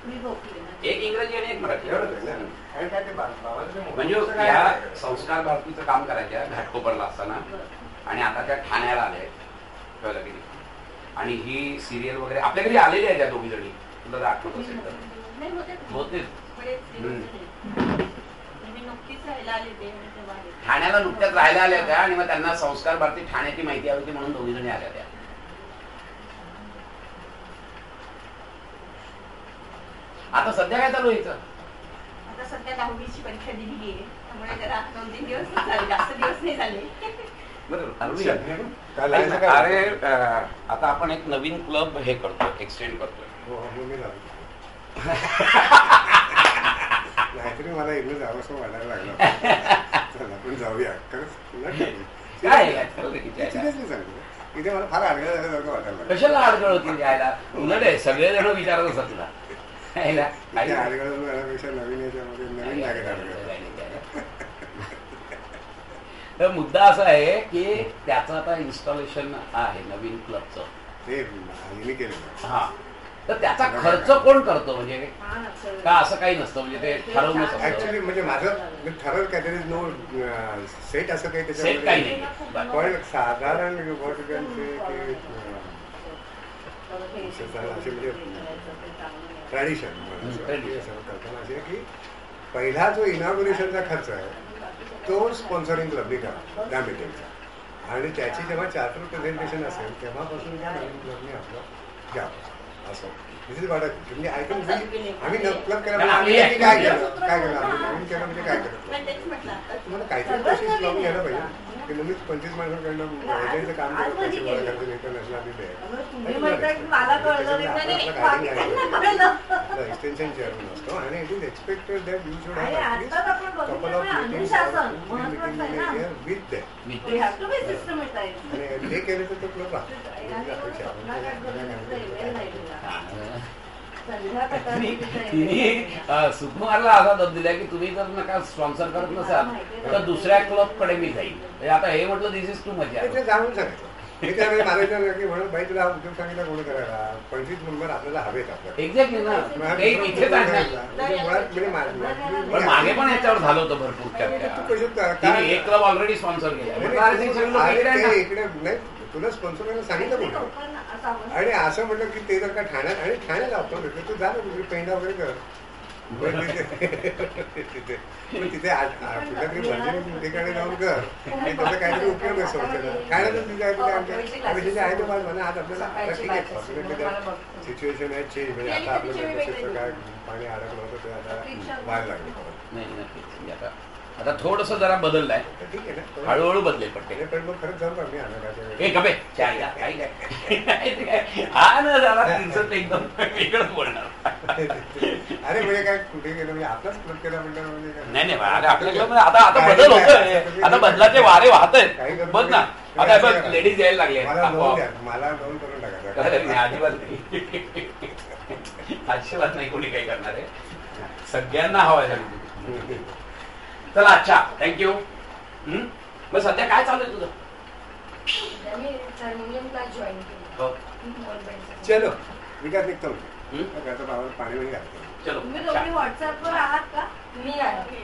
मी झोपली ना. एक इंग्रजी आणि एक मराठी. एवढंच आहे ना? आणि काय ते बाबाचं ते म्हणजे मोठं काय या आहे? संस्कार भारतीचं काम करायच्या घाटकोपरला असताना, आणि आता त्या ठाण्याला आल्या आहेत, कळलं की नाही. आणि ही सिरियल वगैरे आपल्या घरी आलेली आहे त्या दोघी जणी, तुला जर आठवत असेल तर. नाही होतेच. मी नुकतीच राहायला आले ते ठाण्याला नुकत्याच राहायला आल्या त्या, आणि मग त्यांना संस्कार भारती ठाण्याची माहिती हवी होती म्हणून दोघी जणी आल्या त्या. आता सध्या काय चालू यायचं? आता सध्या 10वीची परीक्षा दिली आहे, त्यामुळे जरा 2-3 दिवस झाले, जास्त दिवस नाही झाले. काय लायचं काय? अरे आता आपण एक नवीन क्लब हे करतो, एक्सटेंड करतोय. हो, हो, मी लावतो. नाहीतरी मला इकडे जावं असं वाटायला लागलं. चल आपण जाऊया. खरंच काय सिरियसली सांगतो, इथे मला फार अडगळ झाल्यासारखं वाटायला लागलं. कशाला अडगळ होती यायला? उलट आहे, सगळेजण विचारत असतात तुला. इथे अडगळ झाल्यापेक्षा नवीन याच्यामध्ये नवीन जागेत अडगळ. तर मुद्दा असा आहे की त्याचं आता इन्स्टॉलेशन आहे नवीन क्लबचं. ते आईने केलं. हा, तर त्याचा खर्च कोण करतो? म्हणजे का असं काही नसतं, म्हणजे ते ठरवून ऍक्च्युली म्हणजे माझं ठरवलं काहीतरी नो सेट असं काही सेट काही त्याच्यामध्ये नाही. पण साधारण असे म्हणजे ट्रॅडिशन कल्पना अशी आहे की पहिला जो इनॉग्रेशनचा खर्च आहे तो स्पॉन्सरिंग क्लबनी करा त्या मीटिंगचा, आणि त्याची जेव्हा चार्टर प्रेझेंटेशन असेल तेव्हापासून त्या नवीन क्लबने आपलं घ्यावं असं. म्हणजे आय थिंक आम्ही क्लब केला आम्ही काय केलं आम्ही नवीन केलं म्हणजे काय केलं तुम्हाला काहीतरी प्रोसेस लावून घ्यायला पाहिजे की नवीन 25 माणसांकडनं एजंटचं काम करत इंटरनॅशनल एक्सटेन्शन चेअरमन असतो, आणि it is expected that you should have couple of meetings with them, आणि ते केलं तर तो क्लब तिने सुकुमारला असा दब दिला की तुम्ही जर नका स्पॉन्सर करत नसाल तर दुसऱ्या क्लब कडे मी जाईल. म्हणजे आता हे म्हटलं दिस इज टू मच. ते जाणून सांगायचं. मी त्यावेळी मारायचं की म्हणून बाई तुला उद्योग सांगितला कोण करायला 25 मेंबर आपल्याला हवेत आपल्याला. एक्झॅक्टली ना, ते इथेच पण मागे पण याच्यावर झालं होतं भरपूर चर्चा. एक क्लब ऑलरेडी स्पॉन्सर केला इकडे नाही, तुला स्पॉन्सर करायला सांगितलं कोण? आणि असं म्हटलं की ते जर का ठाण्यात, आणि ठाण्याला आपण भेटलो तू जा ना तुझी पेंडा वगैरे कर तिथे कुठल्या तरी भरलेली ठिकाणी जाऊन कर, आणि त्याचा काहीतरी उपयोग आहे संस्थेला. ठाण्यातच तिथे आहे तो म्हणा आज आपल्याला आता ठीक आहे सिच्युएशन आहे चेंज, म्हणजे आता आपलं काय पाणी अडकलं होतं ते आता बाहेर लागलं. नाही आता थोडस जरा बदललंय, ठीक आहे ना, हळूहळू बदलेल पटते. पण मग खरंच जाऊ का मी ए कबे हा ना, जरा तिचं एकदम वेगळंच बोलणार. अरे म्हणजे काय कुठे गेलं म्हणजे आपलाच क्लब केला म्हणजे नाही नाही, आपल्या क्लब आता आता बदल होतोय, आता बदलाचे वारे वाहत आहेत. बघ ना आता बघ लेडीज यायला लागले. मला नोंद करून टाकायचं अजिबात नाही, अजिबात नाही कोणी काही करणार आहे, सगळ्यांना हवाय झाली. चला अच्छा, थँक्यू. मग सध्या काय चालू आहे तुझं? चलो विकास निघतो पाणी वगैरे घालतो. चलो तुम्ही व्हॉट्सअपवर आहात का? मी आहे.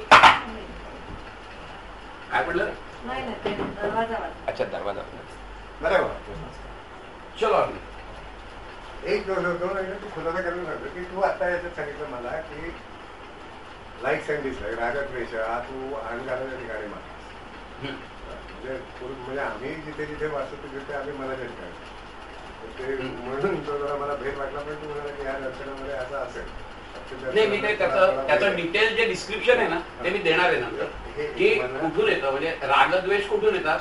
काय पडलं? नाही ना, ते दरवाजावर. अच्छा, दरवाजा. बरोबर. चलो एक दोन तू खुलासा करून सांगतो की तू आता याच्यात सांगितलं मला की लाईक्स अँड डिसलाईक, रागद्वेष हा तू अहंकाराच्या ठिकाणी मानस. म्हणजे आम्ही जिथे जिथे वाचतो तिथे आम्ही मला जज करतो. ते म्हणून तो जरा मला भेट वाटला, पण तू म्हणाला की या दर्शनामध्ये असं असेल. नाही, मी ते त्याचं डिटेल जे डिस्क्रिप्शन आहे ना ते मी देणार आहे नंतर, की कुठून येतं, म्हणजे रागद्वेष कुठून येतात.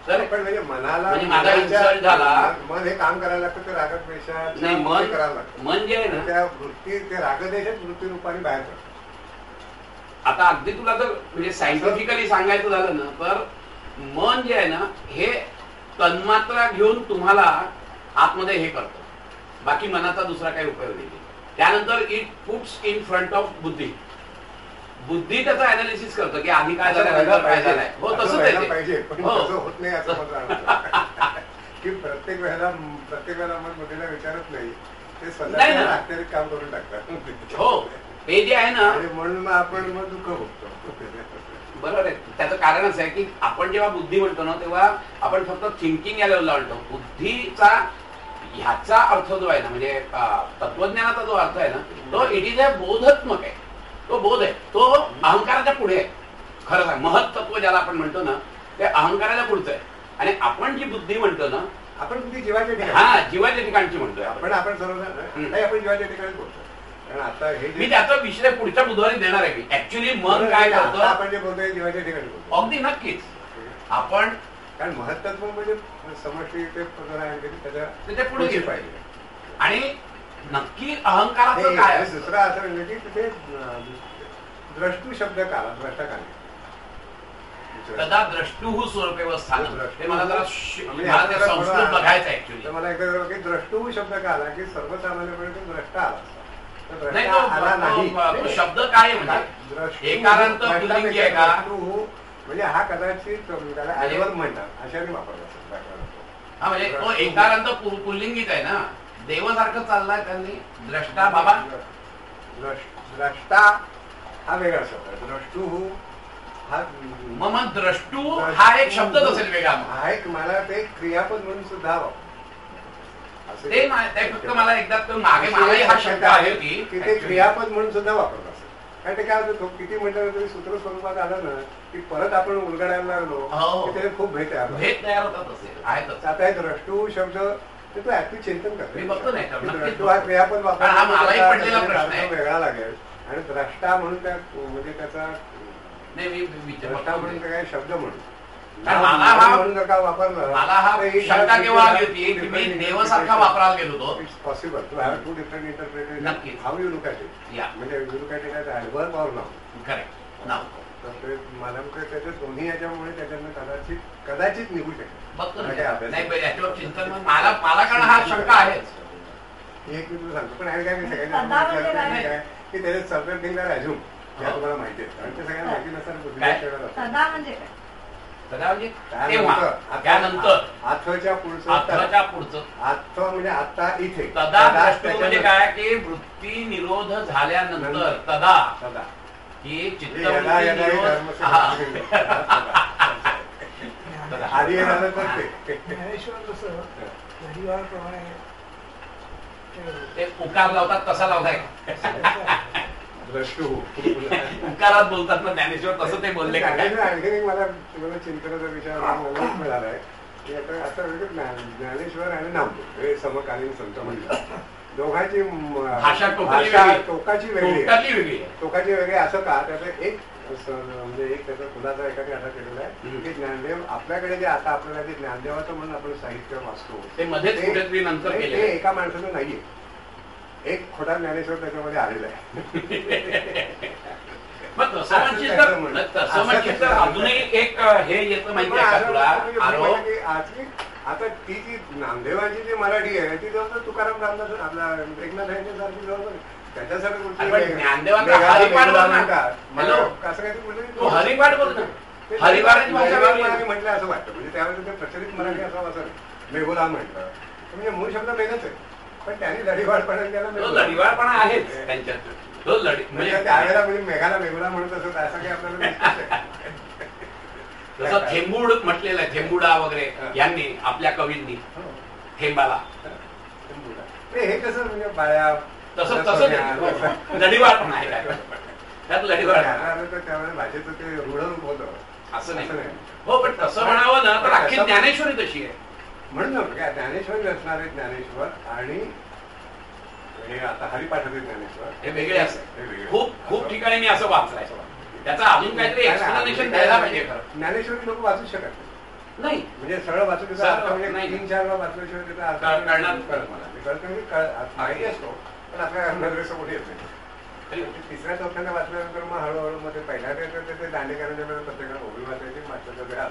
तर पण म्हणजे मनाला म्हणजे माझा इन्सल्ट झाला, मन हे काम करायला लागतं, ते रागद्वेषात नाही मन, करायला लागतं. मन जे आहे ना त्या वृत्ती, ते रागद्वेषात वृत्ती रूपाने बाहेर पडतं. नाही, मन जे आहे ना, म्हणजे मन जे आहे ना ते रागद्वेषात वृत्ती रूपाने बाहेर पडतं. आता अगदी तुला जर म्हणजे सायंटिफिकली सांगायचं झालं ना तर मन जे आहे ना हे तन्मात्रा घेऊन तुम्हाला आतमध्ये हे करतं, बाकी मनाचा दुसरा काही उपयोग नाही. त्यानंतर it puts in front of बुद्धी, बुद्धी त्याचा अनालिसिस करतं की आधी काय झालं नंतर काय झालंय. हो तसंच आहे पाहिजे, पण हो. तसं होत नाही असं मला की प्रत्येक वेळेला मन बुद्धीला विचारत नाही, ते स्वतः अत्याधिक काम करून टाकतात. हो ते जे आहे ना म्हणून मग आपण मग दुःख भोगतो. बरोबर आहे. त्याचं कारणच आहे की आपण जेव्हा बुद्धी म्हणतो ना तेव्हा आपण फक्त थिंकिंग या लेवलला म्हणतो. बुद्धीचा ह्याचा अर्थ जो आहे ना म्हणजे तत्वज्ञानाचा जो अर्थ आहे ना तो इट इज अ बोधात्मक आहे. तो बोध आहे, तो अहंकाराच्या पुढे आहे. खरं सांग महत्त्व ज्याला आपण म्हणतो ना ते अहंकाराच्या पुढचं आहे. आणि आपण जी बुद्धी म्हणतो ना आपण बुद्धी जीवाच्या ठिकाणी, हा जीवाच्या ठिकाणची म्हणतोय आपण सर्व नाही, आपण जीवाच्या ठिकाणी बोलतो. कारण आता हे मी त्याचा विषय पुढच्या बुधवारी देणार आहे. मी ऍक्च्युली मन काय करतो आपण जे बोलतोय जीवाच्या ठिकाणी बोलतो. अगदी नक्कीच आपण कारण महत्त्व म्हणजे समष्टी ते त्याच्या पुढे गेलं पाहिजे. आणि नक्की अहंकाराचं काय आहे? दुसरं असं म्हणजे की तिथे द्रष्टू शब्द काला द्रष्टा काला कदा द्रष्टुः स्वरूपेवस्थान, ते मला जरा संस्कृत बघायचं ऍक्च्युली. मला एकदा की द्रष्टू शब्द का आला की सर्वसामान्यपणे तो द्रष्टा आला. नाही तो शब्द काय म्हणजे एकारांत पुल्लिंगी आहे का? म्हणजे हा कदाचित त्याला ऍडवर्ब म्हणतात अशाने वापरला. हा म्हणजे तो एकारांत पुल्लिंगीच आहे ना. देवासारखं चाललाय त्यांनी द्रष्टा बाबा. द्रष्टा हा वेगळा शब्द, द्रष्टू हा मग द्रष्टू हा एक शब्दच असेल वेगळा. हा एक मला ते क्रियापद म्हणून सुद्धा ते फक्त मला एकदा मागे मागे हा शब्द आहे की ते क्रियापद म्हणून सुद्धा वापरत असेल. कारण ते काय होतं किती म्हटलं तरी सूत्र स्वरूपात आलं ना की परत आपण उलगडायला लागलो की त्याचे खूप भेट तयार होतात असेल आहेत. आता हे द्रष्टू शब्द तो ऍक्च्युअली चिंतन करतो. मी बघतो नाही द्रष्टू हा क्रियापद वापर वेगळा लागेल आणि द्रष्टा म्हणून त्या म्हणजे त्याचा द्रष्टा म्हणून काय शब्द म्हणून म्हणून जर का वापरलं मला हा शंका केव्हा आली होती की मी देवासारखा वापरायला गेलो होतो. It's possible to have two different interpretation how you look at it. म्हणजे you look at it as adverb or noun. Correct noun. तर मला त्याच्या दोन्ही याच्यामुळे त्याच्यानं कदाचित निघू शकेल. बघतो नाही याच्यावर चिंतन मला कारण हा शंका आहेच. एक मी तुला सांगतो पण आहे काय मी सगळ्यांना काय की त्याचे सर्व थिंग आर ॲझ्युम ज्या तुम्हाला माहिती आहे. कारण ते सगळ्यांना माहिती नसतात. सदा म्हणजे त्यानंतर अथच्या पुढचं अथ म्हणजे आता इथे तदा म्हणजे काय की वृत्ती निरोध झाल्यानंतर तदा की चित्तवृत्ती आधी झालं तर ज्ञानेश्वर कसं परिवारप्रमाणे ते उकार लावतात तसा लावताय. द्रष्टू उकारात बोलतात ना ज्ञानेश्वर तसं ते बोलले का? आणखी मला तुम्हाला चिंतनाचा विचार मिळालाय की आता ज्ञानेश्वर आणि नामदेव हे समकालीन संत म्हणतात. दोघांची भाषा टोकाची वेगळी टोकाची वेगळी. असं का त्याचं एक म्हणजे एक त्याचा खुलासा एकाने असा केलेला आहे की ज्ञानदेव आपल्याकडे जे आता आपल्याला जे ज्ञानदेवाचं म्हणून आपण साहित्य वाचतो ते मध्ये नंतर ते एका माणसाचं नाहीये. एक खोटा ज्ञानेश्वर त्याच्यामध्ये आलेला आहे. मग तसं म्हणशील तर अजूनही एक हे येतं माहिती आहे का तुला? आता ती जी नामदेवाची जी मराठी आहे ती जवळ तुकाराम रामदास आपला एकनाथ यांच्यासारखी जवळ त्याच्यासाठी ज्ञानदेवांचा हरिपाठ म्हटलं असं वाटतं. म्हणजे त्यावेळेस ते प्रचलित मराठी असावं असं मेघोला म्हटलं म्हणजे मूळ शब्द वेगळच आहे पण त्यांनी लढीवाळपणा त्याला लढीवाळपणा आहेच त्यांच्यात. म्हणजे त्यावेळेला म्हणजे मेघाला मेघोला म्हणत असत असं काही आपल्याला जसं थेंबूड म्हटलेलं आहे. थेंबुडा वगैरे यांनी आपल्या कवींनी थेंबाला हे कसं म्हणजे बाळ्या तसं लढीवाळपणा आहे काय त्यात लढीवाळ त्यावेळेला भाषेचं ते रूढ रूप होतं असं नाही. हो पण तसं म्हणावं ना तर अख्खी ज्ञानेश्वरी तशी आहे. म्हणून काय ज्ञानेश्वरी असणारे ज्ञानेश्वर आणि हे आता हरिपाठाचे ज्ञानेश्वर हे वेगळे असते. खूप ठिकाणी मी असं वाचलंय. त्याचा अजून काहीतरी एक्सप्लेनेशन द्यायला पाहिजे. ज्ञानेश्वरी लोक वाचू शकत नाही म्हणजे सरळ वाचू म्हणजे 3-4 वेळा वाचल्याशिवाय त्याचा कळणार कळत मला कळतं म्हणजे माहिती असतो पण आपल्या नजरेसमोर येत नाही. तिसऱ्या चौथ्यांदा वाचल्यानंतर मग हळूहळू मध्ये पहिल्या ते दांडेकरांच्या पत्रकार ओवी वाचायची मागच्या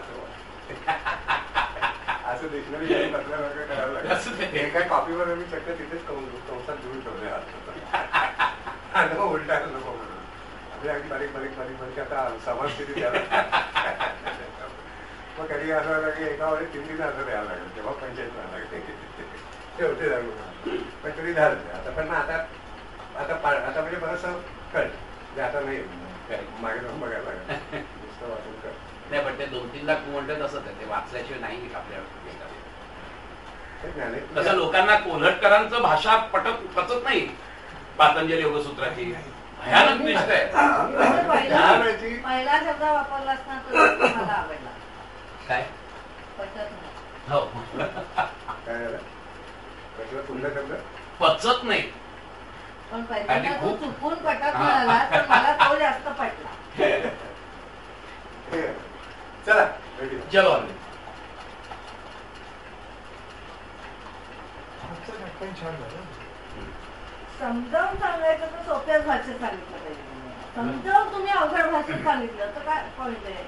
असं डिक्शनरी बसल्यासारखं करावं लागतं. एका कॉपीवर मी चक्क तिथेच कंसात घेऊन ठेवले आणि मग उलटायला नको म्हणून आपली अगदी बारीक बारीक बारीक बारीक आता समाज स्थिती द्यायला मग कधी असं झालं की एका वेळी 3 असं द्यावं लागेल तेव्हा 45 व्हायला लागते ठेवते जाऊन पण तरी झालं आता पण आता आता म्हणजे बरंचसं कळलं म्हणजे आता नाही मागे जाऊन बघायला लागेल नुसतं वाचून कळ नाही पण ते 2-3 म्हणतात असंच आहे ते वाचल्याशिवाय नाही आपल्या तसं लोकांना कोल्हटकरांचं भाषा पचत नाही. पातंजली योगसूत्राची भयानक निष्ठ आहे. पहिला शब्द वापरला असता तर मला आवडला काय पटत नाही. हो काय झालं पुढला शब्द पचत नाही पण पहिल्यांदा तो चुकून पटत मिळाला तर मला तो जास्त पटला. चला चलो समजावून सांगायचं तर सोप्याच भाषेत सांगितलं पाहिजे. समजावून तुम्ही अवघड भाषेत सांगितलं तर काय पॉईंट आहे.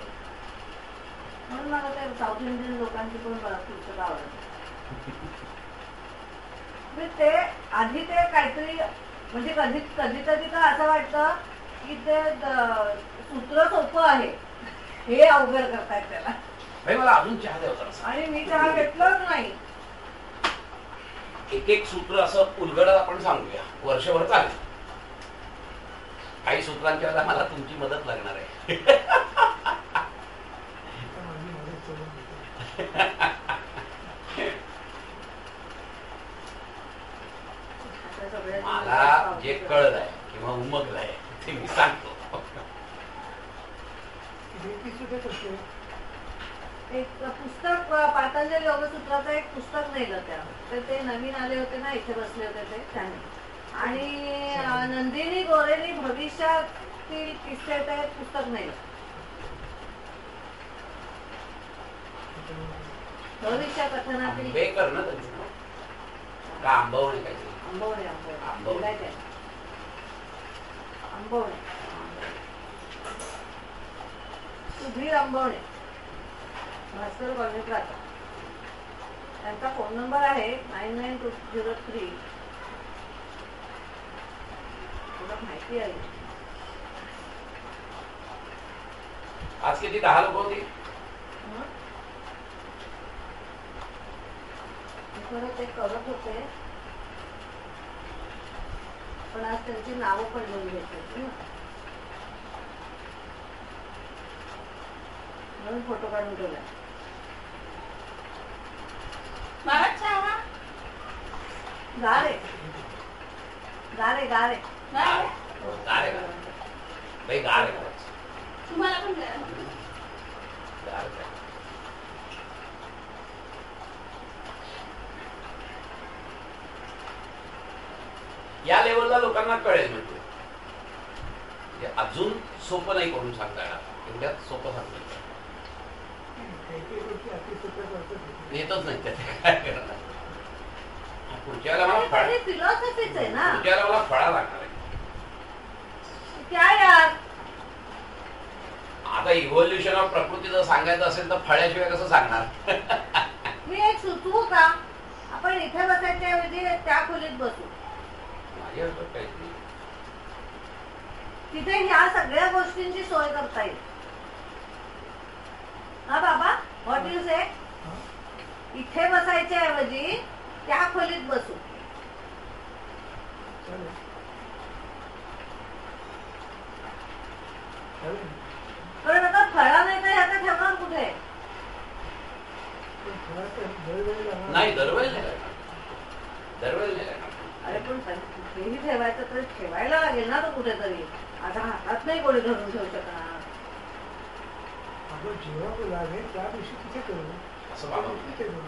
म्हणून मला ते साऊथ इंडियन लोकांची पण पुस्तकं आवडतात. ते आधी ते काहीतरी म्हणजे कधी तर असं वाटतं की ते सूत्र सोपं आहे हे अवघड करतायत त्याला. मला अजून चहा द्यावं आणि मी चहा घेतलंच नाही. एक सूत्र असं उलगडत आपण सांगूया वर्षभर चालेल. काही सूत्रांच्या वेळेला मला तुमची मदत लागणार आहे. मला जे कळलंय किंवा उमगलंय ते मी सांगतो. एक पुस्तक पातंजली योगसूत्राचं एक पुस्तक नेलं त्या तर ते नवीन आले होते ना इथे बसले होते ते त्याने आणि नंदिनी गोरेनी भविष्यातील किस्से ते पुस्तक नेलं. भविष्य कथनातील बेकर ना का आंबवणे काहीतरी आंबवणे सुधीर आंबवणे भास्कर कॉलनीत राहतात. त्यांचा फोन नंबर आहे 99203. तुला माहिती आहे आज किती 10 लोक होती. ते करत होते पण आज त्यांची नावं पण लिहून घेतली म्हणून फोटो काढून ठेवला. गारे गारे गारे तुम्हाला पण या लेवलला लोकांना कळेल म्हणजे अजून सोपं नाही करून सांगता येणार एवढ्यात सोपं सांगता येतच नाही त्याचे काय करणार. पुढच्या फिलॉसॉफीच आहे ना. पुढच्या मला फळा लागणार आहे. काय यार आता इव्होल्युशन ऑफ प्रकृतीचं सांगायचं असेल तर फळ्याशिवाय कसं सांगणार. मी एक सुचवू का आपण इथे बसायच्या ऐवजी त्या खोलीत बसू. तिथे ह्या सगळ्या गोष्टींची सोय करता येईल. हा बाबा व्हॉट यू से. इथे बसायच्या ऐवजी त्या खोलीत बसू. पण आता फळा नाही तर ह्याचा ठेवणार कुठे. नाही दरवेळी नाही. अरे पण कुठेही ठेवायचं तर ठेवायला लागेल ना तो कुठेतरी. आता हातात नाही कोणी धरून ठेवू शकणार. जेव्हा लागेल त्या दिवशी तिथे करू असं बाबा तिथे करू.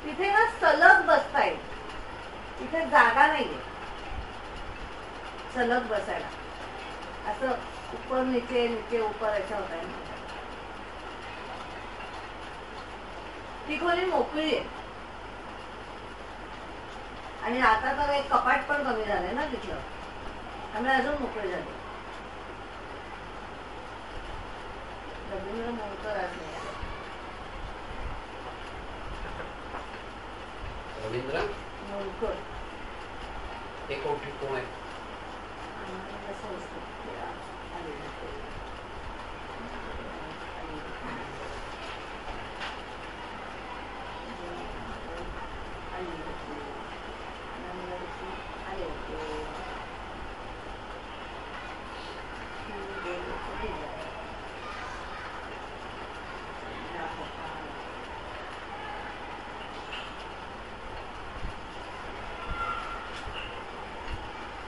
तिथे ना सलग बसता येईल. तिथे जागा नाहीये सलग बसायला. असं ऊपर नीचे नीचे ऊपर अशा होता ती खोली मोकळी आहे आणि आता तर एक कपाट पण कमी झालंय ना तिथलं, त्यामुळे अजून मोकळे झाले. रवींद्र मोलकर आज नाही आले. रवींद्र मोलकर ते कोण आहे? आम्हाला संस्कृत ते आलेले ते. आले होते.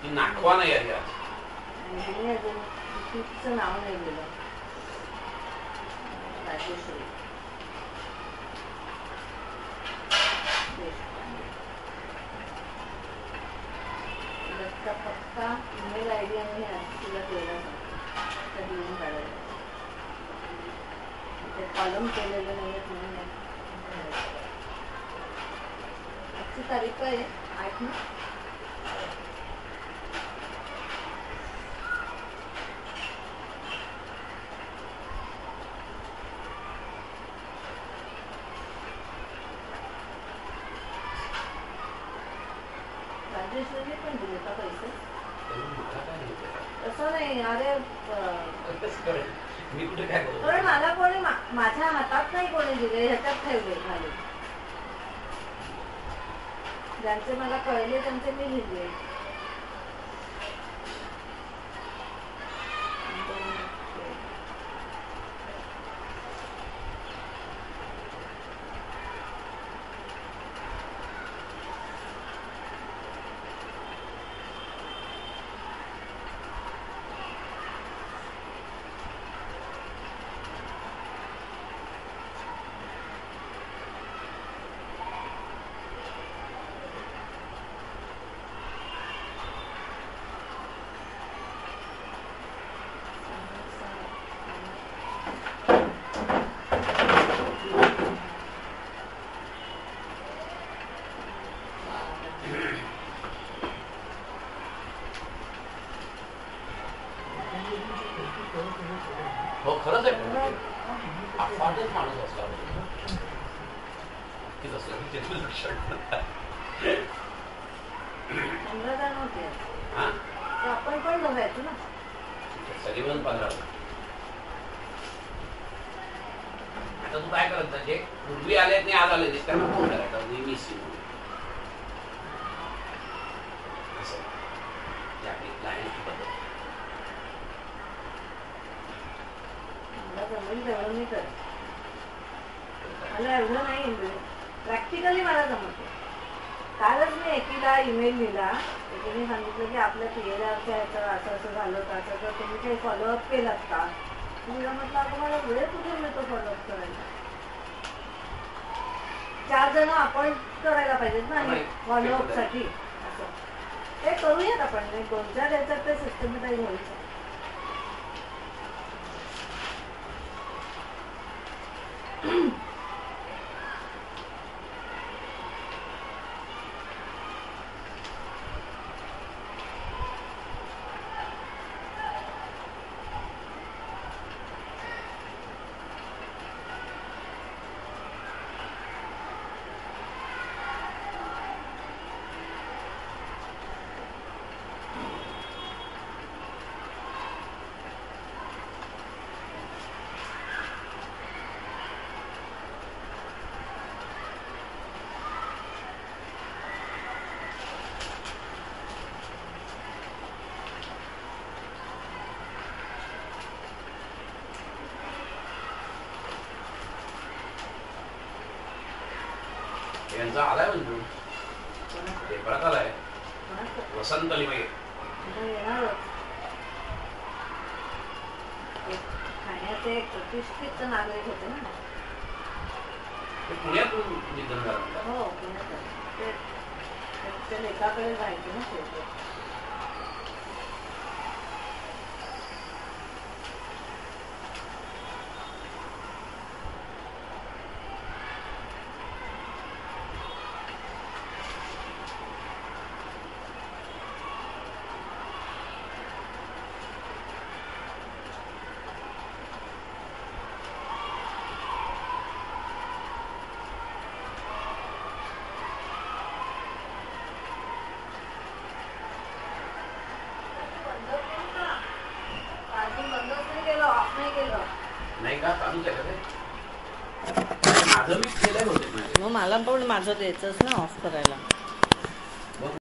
ती नाखवा नाही आली आज. आणि अजून तिचं नाव नाही दिलं. राजेश्वरी देशपांडे. त्याचा पक्का ईमेल आय डी आणि तिला केला त्या लिहून काढायला. ते कॉलम केलेलं नाही म्हणून आजची तारीख आहे 8 ना. राजेश्वरी पण दिले का पैसे? तसं नाही. अरे मी कुठे काय करू? पण मला कोणी माझ्या हातात नाही कोणी दिले, ह्याच्यात ठेवले खाली. ज्यांचे मला कळले त्यांचे मी लिहिले. हो खरंच आहे. अफाटच माणूस असला नक्कीच असला त्याचं लक्षण 15 जण होते. हा तर आपण पण बघायचो ना. सगळी मिळून 15. आता तू काय करत जे पूर्वी आले नाही आज आले त्यांना फोन करायचा मिस यू असं आपली क्लायंटची पद्धत. जमेल तेवढं मी करेन. मला एवढं नाही प्रॅक्टिकली मला जमत. कालच मी एकीला ईमेल लिहिला. एकीने सांगितलं की आपल्या पीएलआरच्या ह्याचं असं असं झालं का, तर तुम्ही काही फॉलोअप केलात का? तुला म्हटलं आता मला वेळ कुठे मिळतो फॉलोअप करायला. 4 जण आपण करायला पाहिजेत ना फॉलोअप साठी. असं ते करूयात आपण. 2-4 याच्यात ते सिस्टमॅटाईज होईल. यांचा आलाय म्हणजे पेपरात आलाय. वसंत लिमये ठाण्याचे एक प्रतिष्ठित नागरिक होते ना. पुण्यातून निधन झालं. हो पुण्यात. ते लेखाकडे जायचे ना शेवटी. माझं द्यायचंच ना ऑफ करायला.